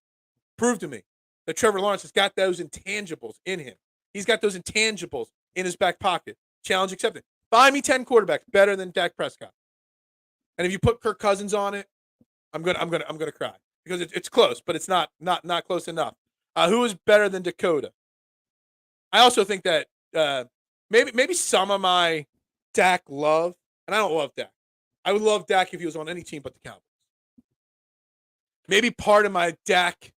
proved to me that Trevor Lawrence has got those intangibles in him. He's got those intangibles in his back pocket. Challenge accepted. Find me 10 quarterbacks better than Dak Prescott. And if you put Kirk Cousins on it, I'm gonna cry because it's close, but it's not close enough. Who is better than Dakota? I also think that maybe some of my Dak love, and I don't love Dak. I would love Dak if he was on any team but the Cowboys. Maybe part of my Dak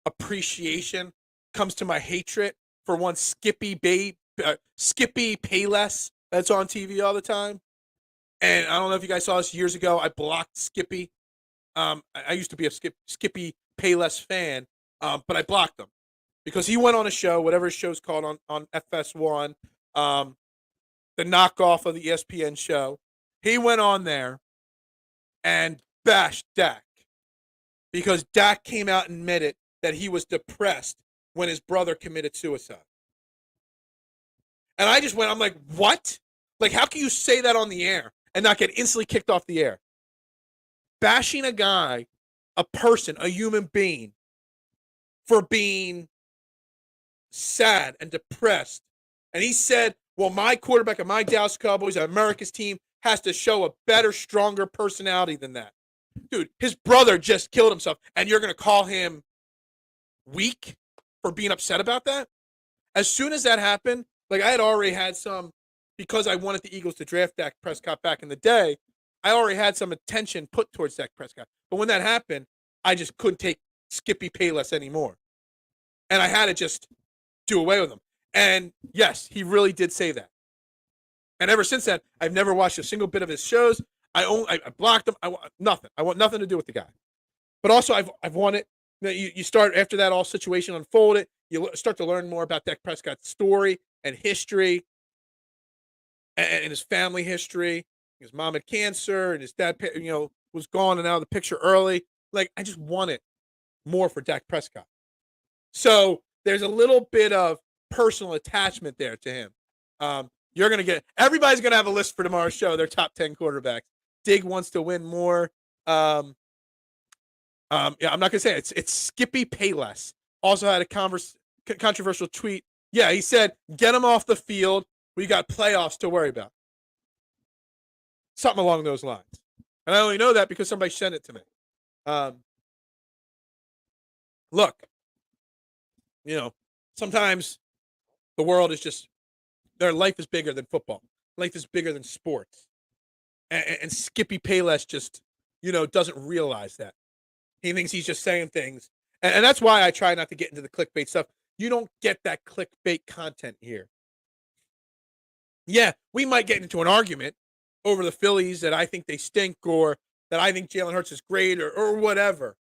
appreciation comes to my hatred for one Skippy Payless that's on TV all the time. And I don't know if you guys saw this years ago. I blocked Skippy. I used to be a Skippy Payless fan, but I blocked him because he went on a show, whatever his show's called on FS1, the knockoff of the ESPN show. He went on there and bashed Dak because Dak came out and admitted that he was depressed when his brother committed suicide. And I'm like, what? Like, how can you say that on the air and not get instantly kicked off the air? Bashing a guy, a person, a human being, for being sad and depressed. And he said, well, my quarterback of my Dallas Cowboys, America's team, has to show a better, stronger personality than that. Dude, his brother just killed himself, and you're going to call him weak for being upset about that? As soon as that happened, like I had already had some, because I wanted the Eagles to draft Dak Prescott back in the day, I already had some attention put towards Dak Prescott. But when that happened, I just couldn't take Skippy Payless anymore. And I had to just do away with him. And yes, he really did say that. And ever since then, I've never watched a single bit of his shows. I blocked him. I want nothing. I want nothing to do with the guy. But also, I've wanted, you start after that all situation unfolded, you start to learn more about Dak Prescott's story and history and his family history. His mom had cancer and his dad, was gone and out of the picture early. Like, I just wanted more for Dak Prescott. So there's a little bit of personal attachment there to him. Everybody's going to have a list for tomorrow's show, their top 10 quarterbacks. Dig wants to win more. I'm not going to say it. It's Skippy Payless. Also had a controversial tweet. Yeah, he said, get him off the field. We got playoffs to worry about. Something along those lines. And I only know that because somebody sent it to me. Look, sometimes the world is just, their life is bigger than football. Life is bigger than sports. And Skippy Payless just, doesn't realize that. He thinks he's just saying things. And that's why I try not to get into the clickbait stuff. You don't get that clickbait content here. Yeah, we might get into an argument over the Phillies that I think they stink or that I think Jalen Hurts is great or whatever.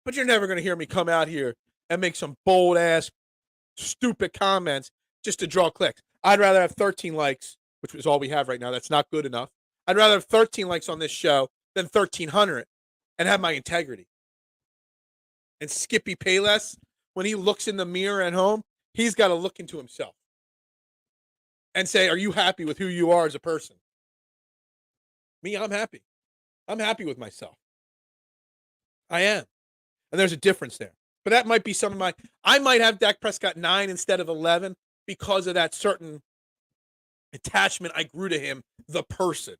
But you're never going to hear me come out here and make some bold-ass, stupid comments just to draw clicks. I'd rather have 13 likes, which is all we have right now. That's not good enough. I'd rather have 13 likes on this show than 1,300 and have my integrity. And Skippy Payless, when he looks in the mirror at home, he's got to look into himself and say, are you happy with who you are as a person? Me, I'm happy. I'm happy with myself. I am. And there's a difference there. But that might be some of I might have Dak Prescott 9 instead of 11 because of that certain attachment I grew to him, the person,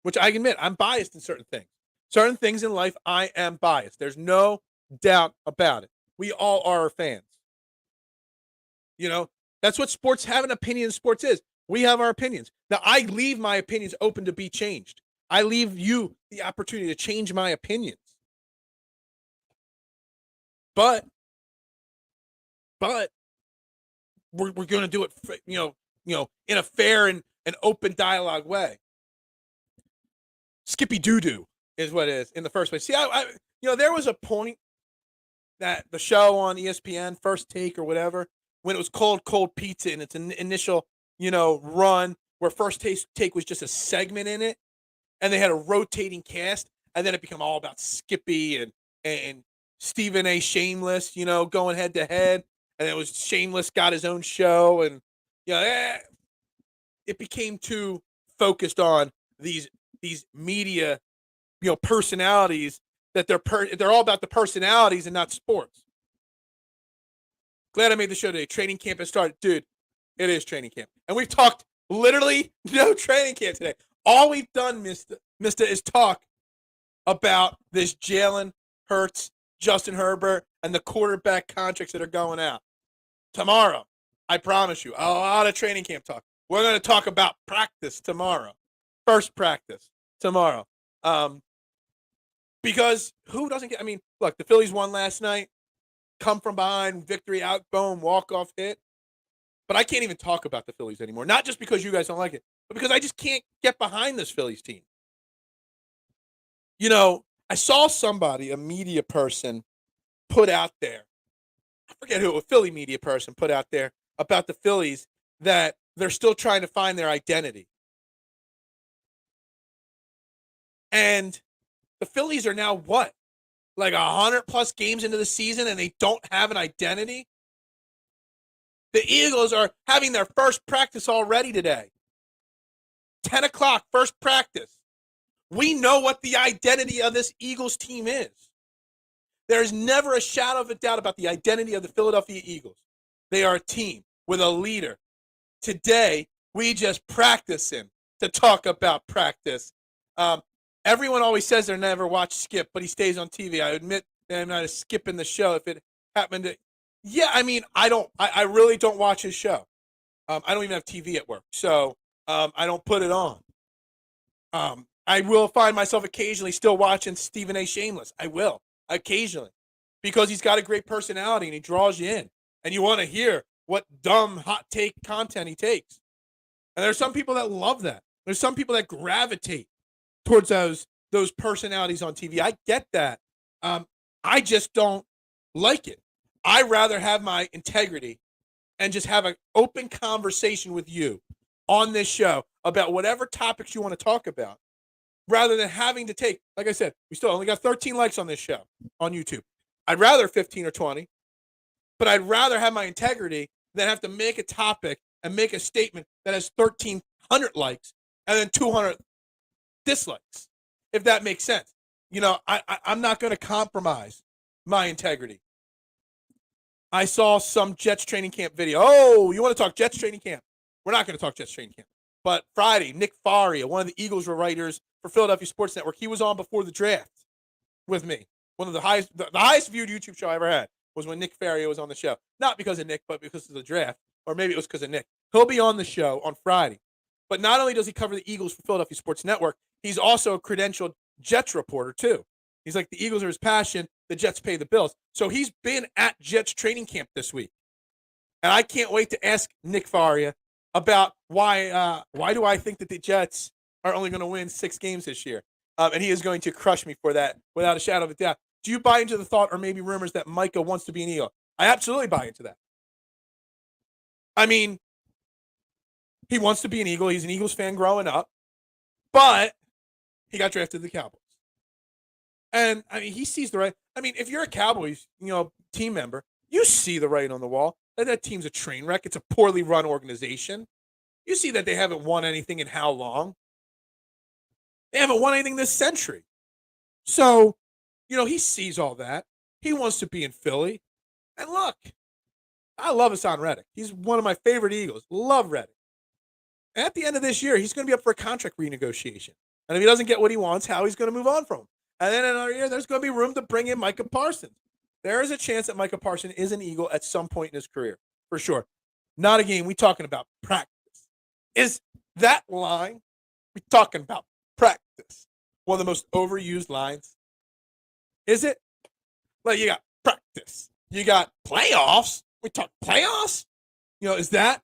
which I admit I'm biased in certain things. Certain things in life, I am biased. There's no doubt about it. We all are fans. That's what sports, have an opinion in sports is. We have our opinions. Now, I leave my opinions open to be changed. I leave you the opportunity to change my opinions. But we're going to do it, in a fair and open dialogue way. Skippy doo-doo is what it is in the first place. See, there was a point that the show on ESPN, First Take or whatever, when it was called Cold Pizza in its initial, run, where First Take was just a segment in it, and they had a rotating cast, and then it became all about Skippy and Stephen A. Shameless, going head to head, and it was Shameless got his own show, and it became too focused on these media, personalities that they're all about the personalities and not sports. Glad I made the show today. Training camp has started. Dude, it is training camp. And we've talked literally no training camp today. All we've done, Mister, is talk about this Jalen Hurts, Justin Herbert, and the quarterback contracts that are going out. Tomorrow, I promise you, a lot of training camp talk. We're going to talk about practice tomorrow. First practice tomorrow. Because who doesn't get, look, the Phillies won last night. Come from behind, victory, out, boom, walk-off hit. But I can't even talk about the Phillies anymore. Not just because you guys don't like it, but because I just can't get behind this Phillies team. I saw somebody, a media person, put out there, I forget who, a Philly media person put out there about the Phillies, that they're still trying to find their identity. And the Phillies are now what? Like 100+ games into the season and they don't have an identity? The Eagles are having their first practice already today. 10 o'clock, first practice. We know what the identity of this Eagles team is. There is never a shadow of a doubt about the identity of the Philadelphia Eagles. They are a team with a leader. Today, we just practicing to talk about practice. Everyone always says they never watch Skip, but he stays on TV. I admit that I'm not skipping the show if it happened to. Yeah, I really don't watch his show. I don't even have TV at work, so I don't put it on. I will find myself occasionally still watching Stephen A. Shameless. I will, occasionally, because he's got a great personality and he draws you in, and you want to hear what dumb hot take content he takes. And there's some people that love that. There's some people that gravitate towards those personalities on TV. I get that. I just don't like it. I'd rather have my integrity and just have an open conversation with you on this show about whatever topics you want to talk about, rather than having to take, like I said, we still only got 13 likes on this show on YouTube. I'd rather 15 or 20, but I'd rather have my integrity than have to make a topic and make a statement that has 1,300 likes and then 200 dislikes, if that makes sense. I'm not going to compromise my integrity. I saw some Jets training camp video. Oh, you want to talk Jets training camp? We're not going to talk Jets training camp. But Friday, Nick Faria, one of the Eagles writers for Philadelphia Sports Network, he was on before the draft with me. One of the highest viewed YouTube show I ever had. was when Nick Ferrier was on the show. Not because of Nick, but because of the draft. Or maybe it was because of Nick. He'll be on the show on Friday. But not only does he cover the Eagles for Philadelphia Sports Network, he's also a credentialed Jets reporter, too. He's like, the Eagles are his passion. The Jets pay the bills. So he's been at Jets training camp this week. And I can't wait to ask Nick Faria about why do I think that the Jets are only going to win 6 games this year. And he is going to crush me for that without a shadow of a doubt. Do you buy into the thought or maybe rumors that Micah wants to be an Eagle? I absolutely buy into that. I mean, he wants to be an Eagle. He's an Eagles fan growing up. But he got drafted to the Cowboys. And, I mean, he sees the right. I mean, if you're a Cowboys, team member, you see the writing on the wall. That team's a train wreck. It's a poorly run organization. You see that they haven't won anything in how long? They haven't won anything this century. So, he sees all that. He wants to be in Philly. And look, I love Hassan Reddick. He's one of my favorite Eagles. Love Reddick. And at the end of this year, he's going to be up for a contract renegotiation. And if he doesn't get what he wants, Howie's going to move on from him. And then in another year, there's going to be room to bring in Micah Parsons. There is a chance that Micah Parsons is an Eagle at some point in his career, for sure. Not a game. We're talking about practice. Is that line, we're talking about practice, one of the most overused lines? Is it? Like, you got practice. You got playoffs. We talk playoffs? Is that?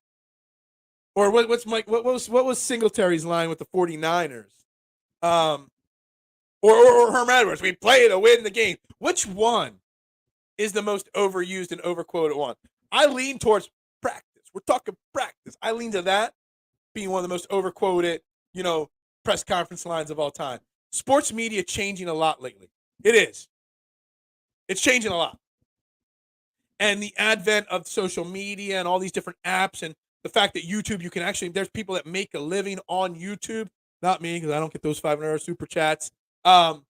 Or what's Mike? What was Singletary's line with the 49ers? Or Herm Edwards, we play to win the game. Which one is the most overused and overquoted one? I lean towards practice. We're talking practice. I lean to that being one of the most overquoted, press conference lines of all time. Sports media changing a lot lately. It is. It's changing a lot. And the advent of social media and all these different apps and the fact that YouTube, you can actually, there's people that make a living on YouTube. Not me, because I don't get those $500 super chats. There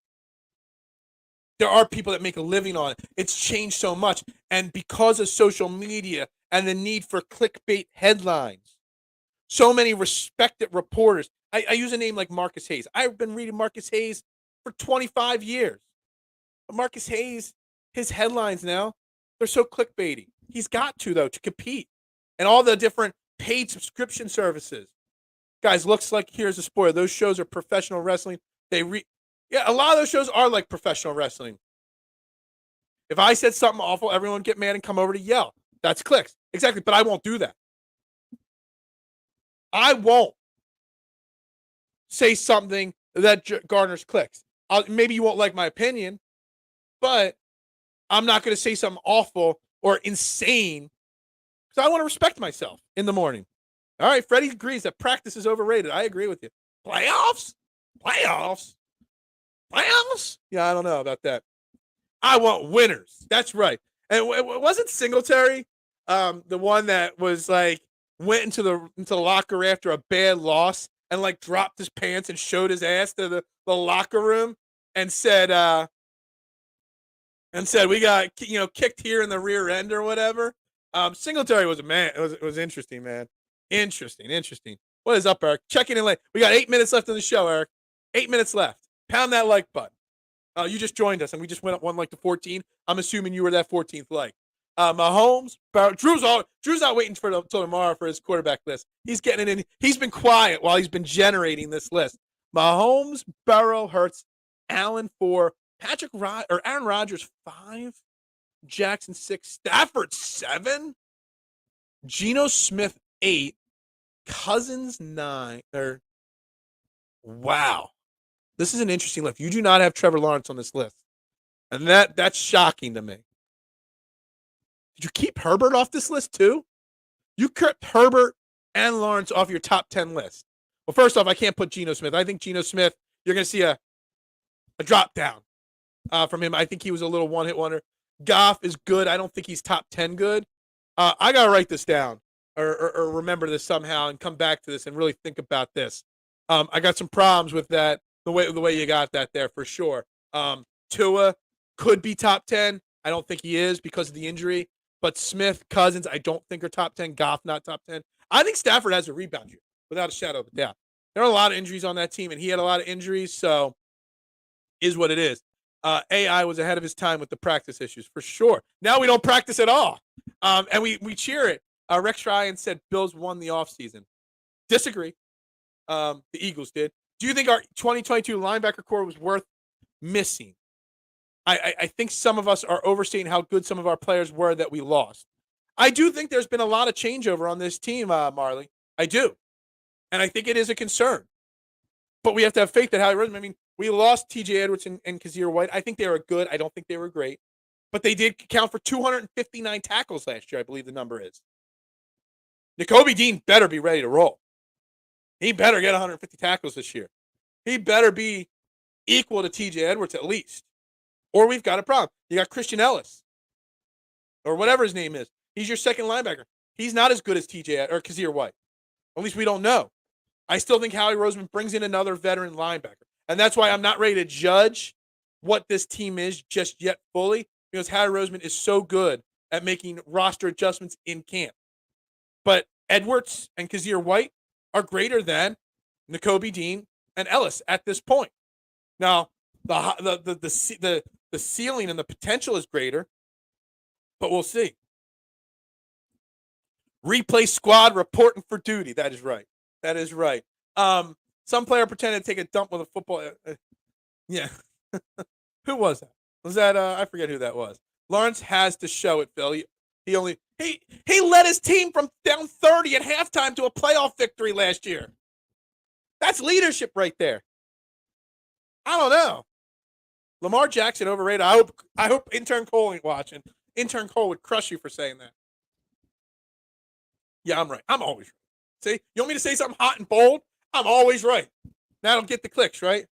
are people that make a living on it. It's changed so much. And because of social media and the need for clickbait headlines, so many respected reporters. I use a name like Marcus Hayes. I've been reading Marcus Hayes for 25 years. But Marcus Hayes, his headlines now, they're so clickbaity. He's got to, though, to compete. And all the different paid subscription services. Guys, looks like, here's a spoiler. Those shows are professional wrestling. Yeah, a lot of those shows are like professional wrestling. If I said something awful, everyone would get mad and come over to yell. That's clicks. Exactly, but I won't do that. I won't say something that garners clicks. Maybe you won't like my opinion, but I'm not going to say something awful or insane because I want to respect myself in the morning. All right, Freddie agrees that practice is overrated. I agree with you. Playoffs? Yeah, I don't know about that. I want winners. That's right. And wasn't Singletary the one that was like went into the locker after a bad loss and like dropped his pants and showed his ass to the locker room and said we got kicked here in the rear end or whatever. Singletary was a man. It was interesting, man. Interesting. What is up, Eric? Checking in late. We got 8 minutes left in the show, Eric. 8 minutes left. Pound that like button. You just joined us, and we just went up one like to 14. I'm assuming you were that 14th like. Mahomes, Drew's not waiting until tomorrow for his quarterback list. He's getting it in. He's been quiet while he's been generating this list. Mahomes, Burrow, Hurts, Allen 4, Aaron Rodgers 5, Jackson 6, Stafford 7, Geno Smith 8, Cousins 9. Wow. This is an interesting list. You do not have Trevor Lawrence on this list. And that's shocking to me. Did you keep Herbert off this list too? You kept Herbert and Lawrence off your top 10 list. Well, first off, I can't put Geno Smith. I think Geno Smith, you're going to see a drop down from him. I think he was a little one-hit wonder. Goff is good. I don't think he's top 10 good. I got to write this down or remember this somehow and come back to this and really think about this. I got some problems with that. The way you got that there for sure. Tua could be top 10. I don't think he is because of the injury. But Smith, Cousins, I don't think are top 10. Goff, not top 10. I think Stafford has a rebound year without a shadow of a doubt. There are a lot of injuries on that team, and he had a lot of injuries, so is what it is. AI was ahead of his time with the practice issues for sure. Now we don't practice at all, and we cheer it. Rex Ryan said Bills won the offseason. Disagree. The Eagles did. Do you think our 2022 linebacker core was worth missing? I think some of us are overstating how good some of our players were that we lost. I do think there's been a lot of changeover on this team, Marley. I do. And I think it is a concern. But we have to have faith that Howie Roseman, I mean, we lost TJ Edwards and Kazir White. I think they were good. I don't think they were great. But they did count for 259 tackles last year, I believe the number is. Nakobe Dean better be ready to roll. He better get 150 tackles this year. He better be equal to TJ Edwards at least. Or we've got a problem. You got Christian Ellis. Or whatever his name is. He's your second linebacker. He's not as good as TJ or Kazir White. At least we don't know. I still think Howie Roseman brings in another veteran linebacker. And that's why I'm not ready to judge what this team is just yet fully, because Howie Roseman is so good at making roster adjustments in camp. But Edwards and Kazir White are greater than Nakobe Dean and Ellis at this point. Now, the ceiling and the potential is greater, but we'll see. Replay squad reporting for duty. That is right. That is right. Some player pretended to take a dump with a football. Yeah. Who was that? Was that I forget who that was. Lawrence has to show it, Phil. He led his team from down 30 at halftime to a playoff victory last year. That's leadership right there. I don't know. Lamar Jackson overrated. I hope intern Cole ain't watching. Intern Cole would crush you for saying that. Yeah, I'm right. I'm always right. See, you want me to say something hot and bold? I'm always right. Now I don't get the clicks, right?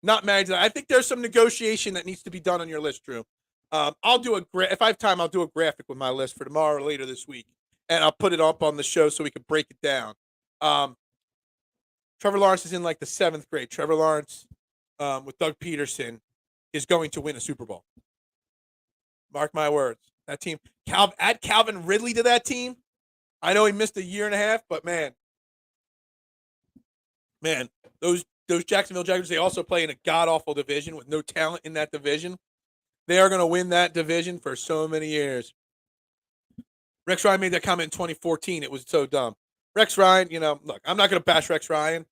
Not mad at that. I think there's some negotiation that needs to be done on your list, Drew. I'll do if I have time, I'll do a graphic with my list for tomorrow or later this week, and I'll put it up on the show so we can break it down. Trevor Lawrence is in like the 7th grade. Trevor Lawrence with Doug Peterson is going to win a Super Bowl. Mark my words. That team, add Calvin Ridley to that team. I know he missed a year and a half, but man, those Jacksonville Jaguars, they also play in a god-awful division with no talent in that division. They are going to win that division for so many years. Rex Ryan made that comment in 2014. It was so dumb. Rex Ryan, look, I'm not going to bash Rex Ryan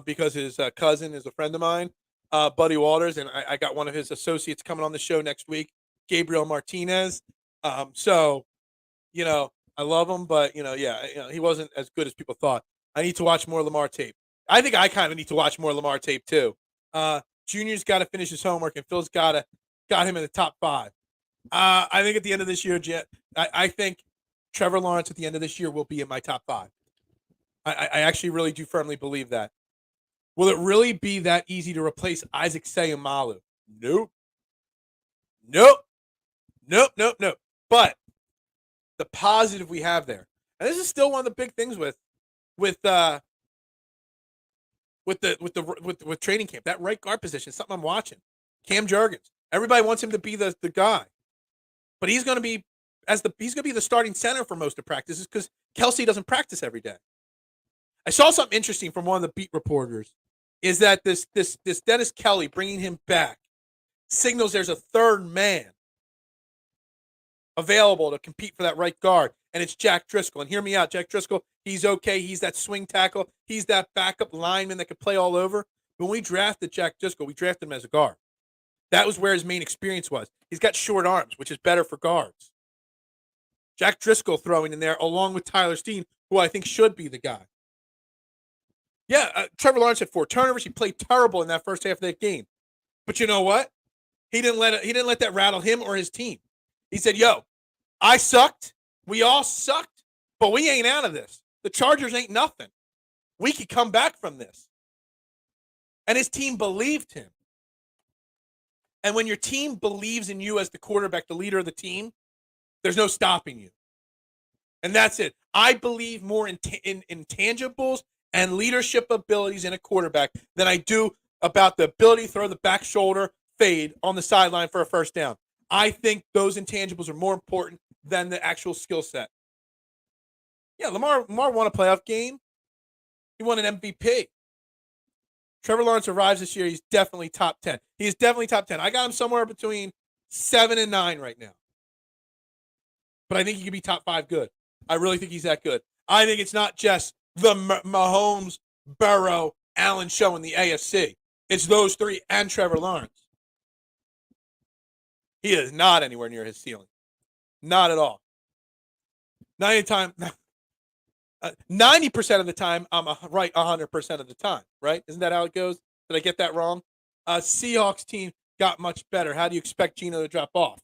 because his cousin is a friend of mine, Buddy Walters, and I got one of his associates coming on the show next week, Gabriel Martinez. I love him, but he wasn't as good as people thought. I need to watch more Lamar tape. I think I kind of need to watch more Lamar tape too. Junior's got to finish his homework, and Phil's got him in the top 5. I think at the end of this year, I think Trevor Lawrence at the end of this year will be in my top 5. I actually really do firmly believe that. Will it really be that easy to replace Isaac Seumalo? Nope. But the positive we have there, and this is still one of the big things with training camp. That right guard position is something I'm watching. Cam Jurgens. Everybody wants him to be the guy, but he's going to be the starting center for most of practices because Kelsey doesn't practice every day. I saw something interesting from one of the beat reporters, is that this Dennis Kelly bringing him back signals there's a third man available to compete for that right guard, and it's Jack Driscoll. And hear me out, Jack Driscoll, he's okay. He's that swing tackle. He's that backup lineman that can play all over. When we drafted Jack Driscoll, we drafted him as a guard. That was where his main experience was. He's got short arms, which is better for guards. Jack Driscoll throwing in there along with Tyler Steen, who I think should be the guy. Yeah, Trevor Lawrence had 4 turnovers. He played terrible in that first half of that game. But you know what? He didn't let that rattle him or his team. He said, yo, I sucked. We all sucked, but we ain't out of this. The Chargers ain't nothing. We could come back from this. And his team believed him. And when your team believes in you as the quarterback, the leader of the team, there's no stopping you. And that's it. I believe more in intangibles and leadership abilities in a quarterback than I do about the ability to throw the back shoulder fade on the sideline for a first down. I think those intangibles are more important than the actual skill set. Yeah, Lamar won a playoff game. He won an MVP. Trevor Lawrence arrives this year, he's definitely top 10. He is definitely top 10. I got him somewhere between 7 and 9 right now. But I think he could be top 5 good. I really think he's that good. I think it's not just the Mahomes, Burrow, Allen show in the AFC. It's those three and Trevor Lawrence. He is not anywhere near his ceiling. Not at all. 90% of the time, I'm right 100% of the time, right? Isn't that how it goes? Did I get that wrong? Seahawks team got much better. How do you expect Geno to drop off?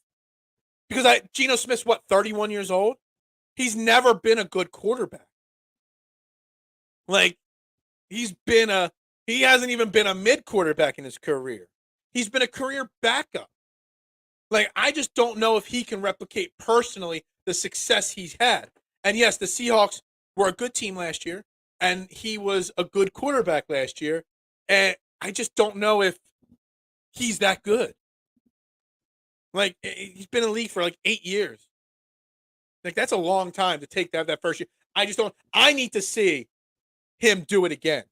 Because Geno Smith's, 31 years old? He's never been a good quarterback. Like, he hasn't even been a mid quarterback in his career. He's been a career backup. Like, I just don't know if he can replicate personally the success he's had. And yes, the Seahawks were a good team last year, and he was a good quarterback last year. And I just don't know if he's that good. Like, he's been in the league for like 8 years. Like, that's a long time to take that first year. I need to see him do it again.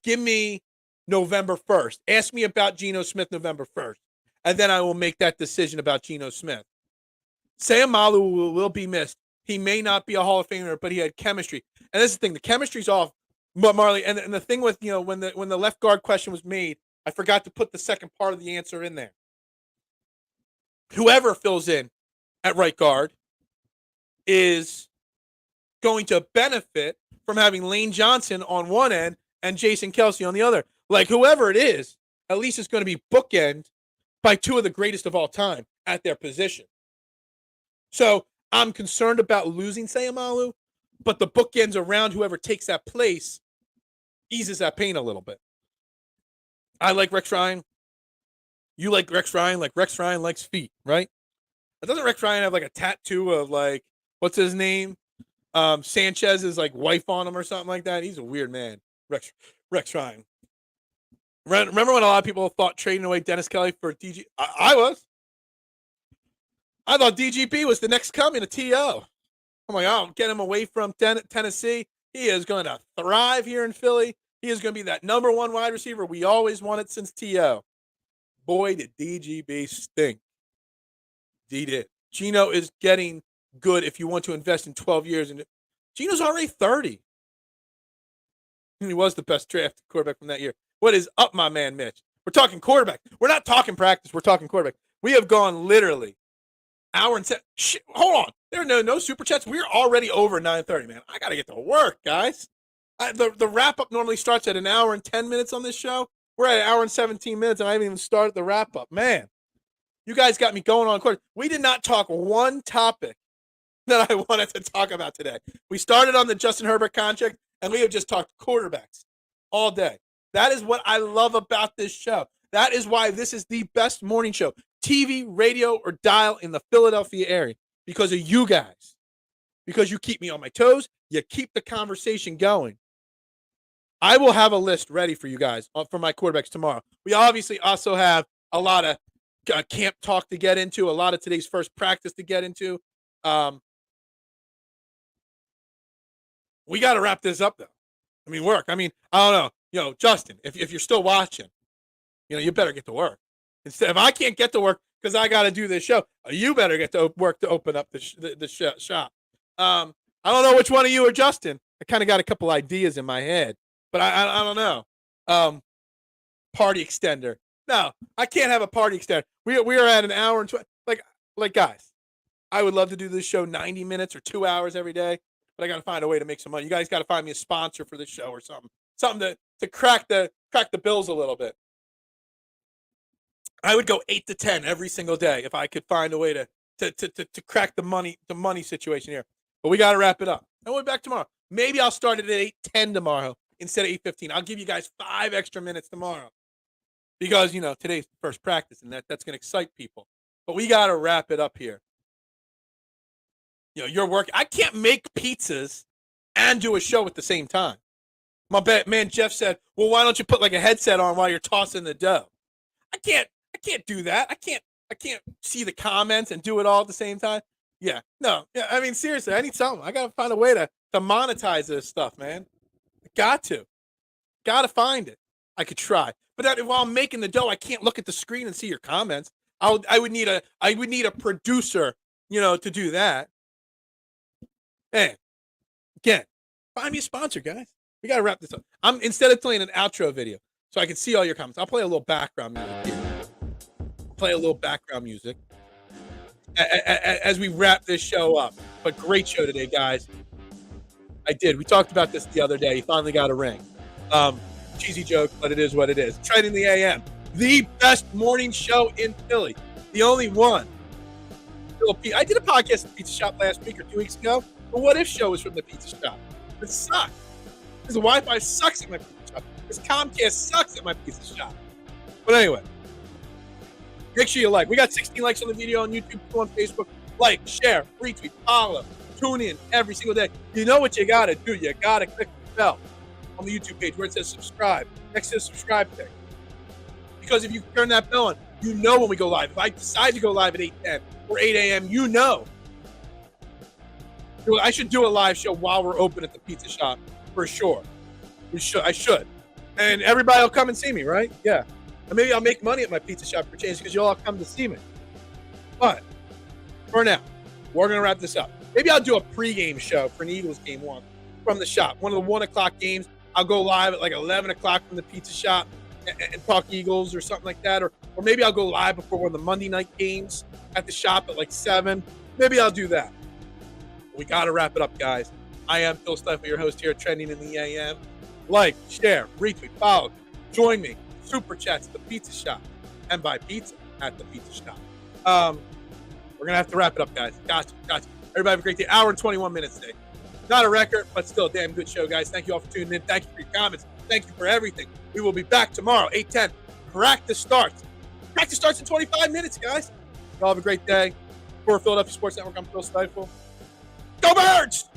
Give me November 1st. Ask me about Geno Smith November 1st. And then I will make that decision about Geno Smith. Sayamalu will be missed. He may not be a Hall of Famer, but he had chemistry. And this is the thing, the chemistry's off. But Marley, and the thing with, when the left guard question was made, I forgot to put the second part of the answer in there. Whoever fills in at right guard is going to benefit from having Lane Johnson on one end and Jason Kelce on the other. Like, whoever it is, at least it's going to be bookend by two of the greatest of all time at their position. So I'm concerned about losing Sayamalu, but the bookends around whoever takes that place eases that pain a little bit. I like Rex Ryan. You like Rex Ryan, like Rex Ryan likes feet, right? But doesn't Rex Ryan have like a tattoo of like, what's his name? Sanchez's like wife on him or something like that? He's a weird man, Rex Ryan. Remember when a lot of people thought trading away Dennis Kelly for DG? I was. I thought DGP was the next coming of T.O. I'm like, oh, get him away from Tennessee. He is going to thrive here in Philly. He is going to be that number one wide receiver we always wanted since T.O. Boy, did DGB stink. He did. Geno is getting good if you want to invest in 12 years. And Geno's already 30. He was the best drafted quarterback from that year. What is up, my man, Mitch? We're talking quarterback. We're not talking practice. We're talking quarterback. We have gone literally hour and hold on. There are no super chats. We're already over 9:30, man. I got to get to work, guys. The wrap-up normally starts at an hour and 10 minutes on this show. We're at an hour and 17 minutes, and I haven't even started the wrap-up. Man, you guys got me going on court. We did not talk one topic that I wanted to talk about today. We started on the Justin Herbert contract, and we have just talked quarterbacks all day. That is what I love about this show. That is why this is the best morning show, TV, radio, or dial in the Philadelphia area, because of you guys. Because you keep me on my toes. You keep the conversation going. I will have a list ready for you guys for my quarterbacks tomorrow. We obviously also have a lot of camp talk to get into, a lot of today's first practice to get into. We got to wrap this up, though. I don't know. Justin, if you're still watching, you better get to work. Instead, if I can't get to work because I got to do this show, you better get to work to open up the shop. I don't know which one of you are Justin. I kind of got a couple ideas in my head, but I don't know. Party extender. No, I can't have a party extender. We are at an hour and 20. Like guys, I would love to do this show 90 minutes or 2 hours every day, but I got to find a way to make some money. You guys got to find me a sponsor for this show or something to crack the bills a little bit. I would go 8 to 10 every single day if I could find a way to crack the money situation here. But we got to wrap it up. And we'll be back tomorrow. Maybe I'll start it at 8:10 tomorrow instead of 8:15. I'll give you guys 5 extra minutes tomorrow because today's the first practice and that's going to excite people. But we got to wrap it up here. You're working. I can't make pizzas and do a show at the same time. My man Jeff said, "Well, why don't you put like a headset on while you're tossing the dough?" I can't do that. I can't see the comments and do it all at the same time. Yeah. No. Yeah. I mean, seriously, I need something. I got to find a way to monetize this stuff, man. Got to find it. I could try. But while I'm making the dough, I can't look at the screen and see your comments. I would need a producer, to do that. Hey, again, find me a sponsor, guys. We gotta wrap this up. Instead of playing an outro video, so I can see all your comments, I'll play a little background music here. Play a little background music as we wrap this show up. But great show today, guys. I did. We talked about this the other day. He finally got a ring. Cheesy joke, but it is what it is. Trending the AM, the best morning show in Philly, the only one. I did a podcast at the Pizza Shop last week or 2 weeks ago. The What If show was from the Pizza Shop. It sucks. Because the Wi-Fi sucks at my pizza shop. Because Comcast sucks at my pizza shop. But anyway, make sure you like. We got 16 likes on the video on YouTube, on Facebook. Like, share, retweet, follow, tune in every single day. You know what you got to do. You got to click the bell on the YouTube page where it says subscribe. Next to the subscribe thing. Because if you turn that bell on, you know when we go live. If I decide to go live at 8:10 or 8 a.m., you know. I should do a live show while we're open at the pizza shop for sure. I should. And everybody will come and see me, right? Yeah. And maybe I'll make money at my pizza shop for change because you'll all come to see me. But for now, we're going to wrap this up. Maybe I'll do a pregame show for an Eagles game one from the shop. One of the 1 o'clock games. I'll go live at like 11 o'clock from the pizza shop and talk Eagles or something like that. Or maybe I'll go live before one of the Monday night games at the shop at like 7. Maybe I'll do that. We got to wrap it up, guys. I am Phil Stiefel, your host here at Trending in the AM. Like, share, retweet, follow. Join me. Super chats at the pizza shop. And buy pizza at the pizza shop. We're going to have to wrap it up, guys. Gotcha. Everybody have a great day. Hour and 21 minutes today. Not a record, but still a damn good show, guys. Thank you all for tuning in. Thank you for your comments. Thank you for everything. We will be back tomorrow, 8:10. Practice starts. Practice starts in 25 minutes, guys. Y'all have a great day. For Philadelphia Sports Network, I'm Phil Stiefel. Go Birds!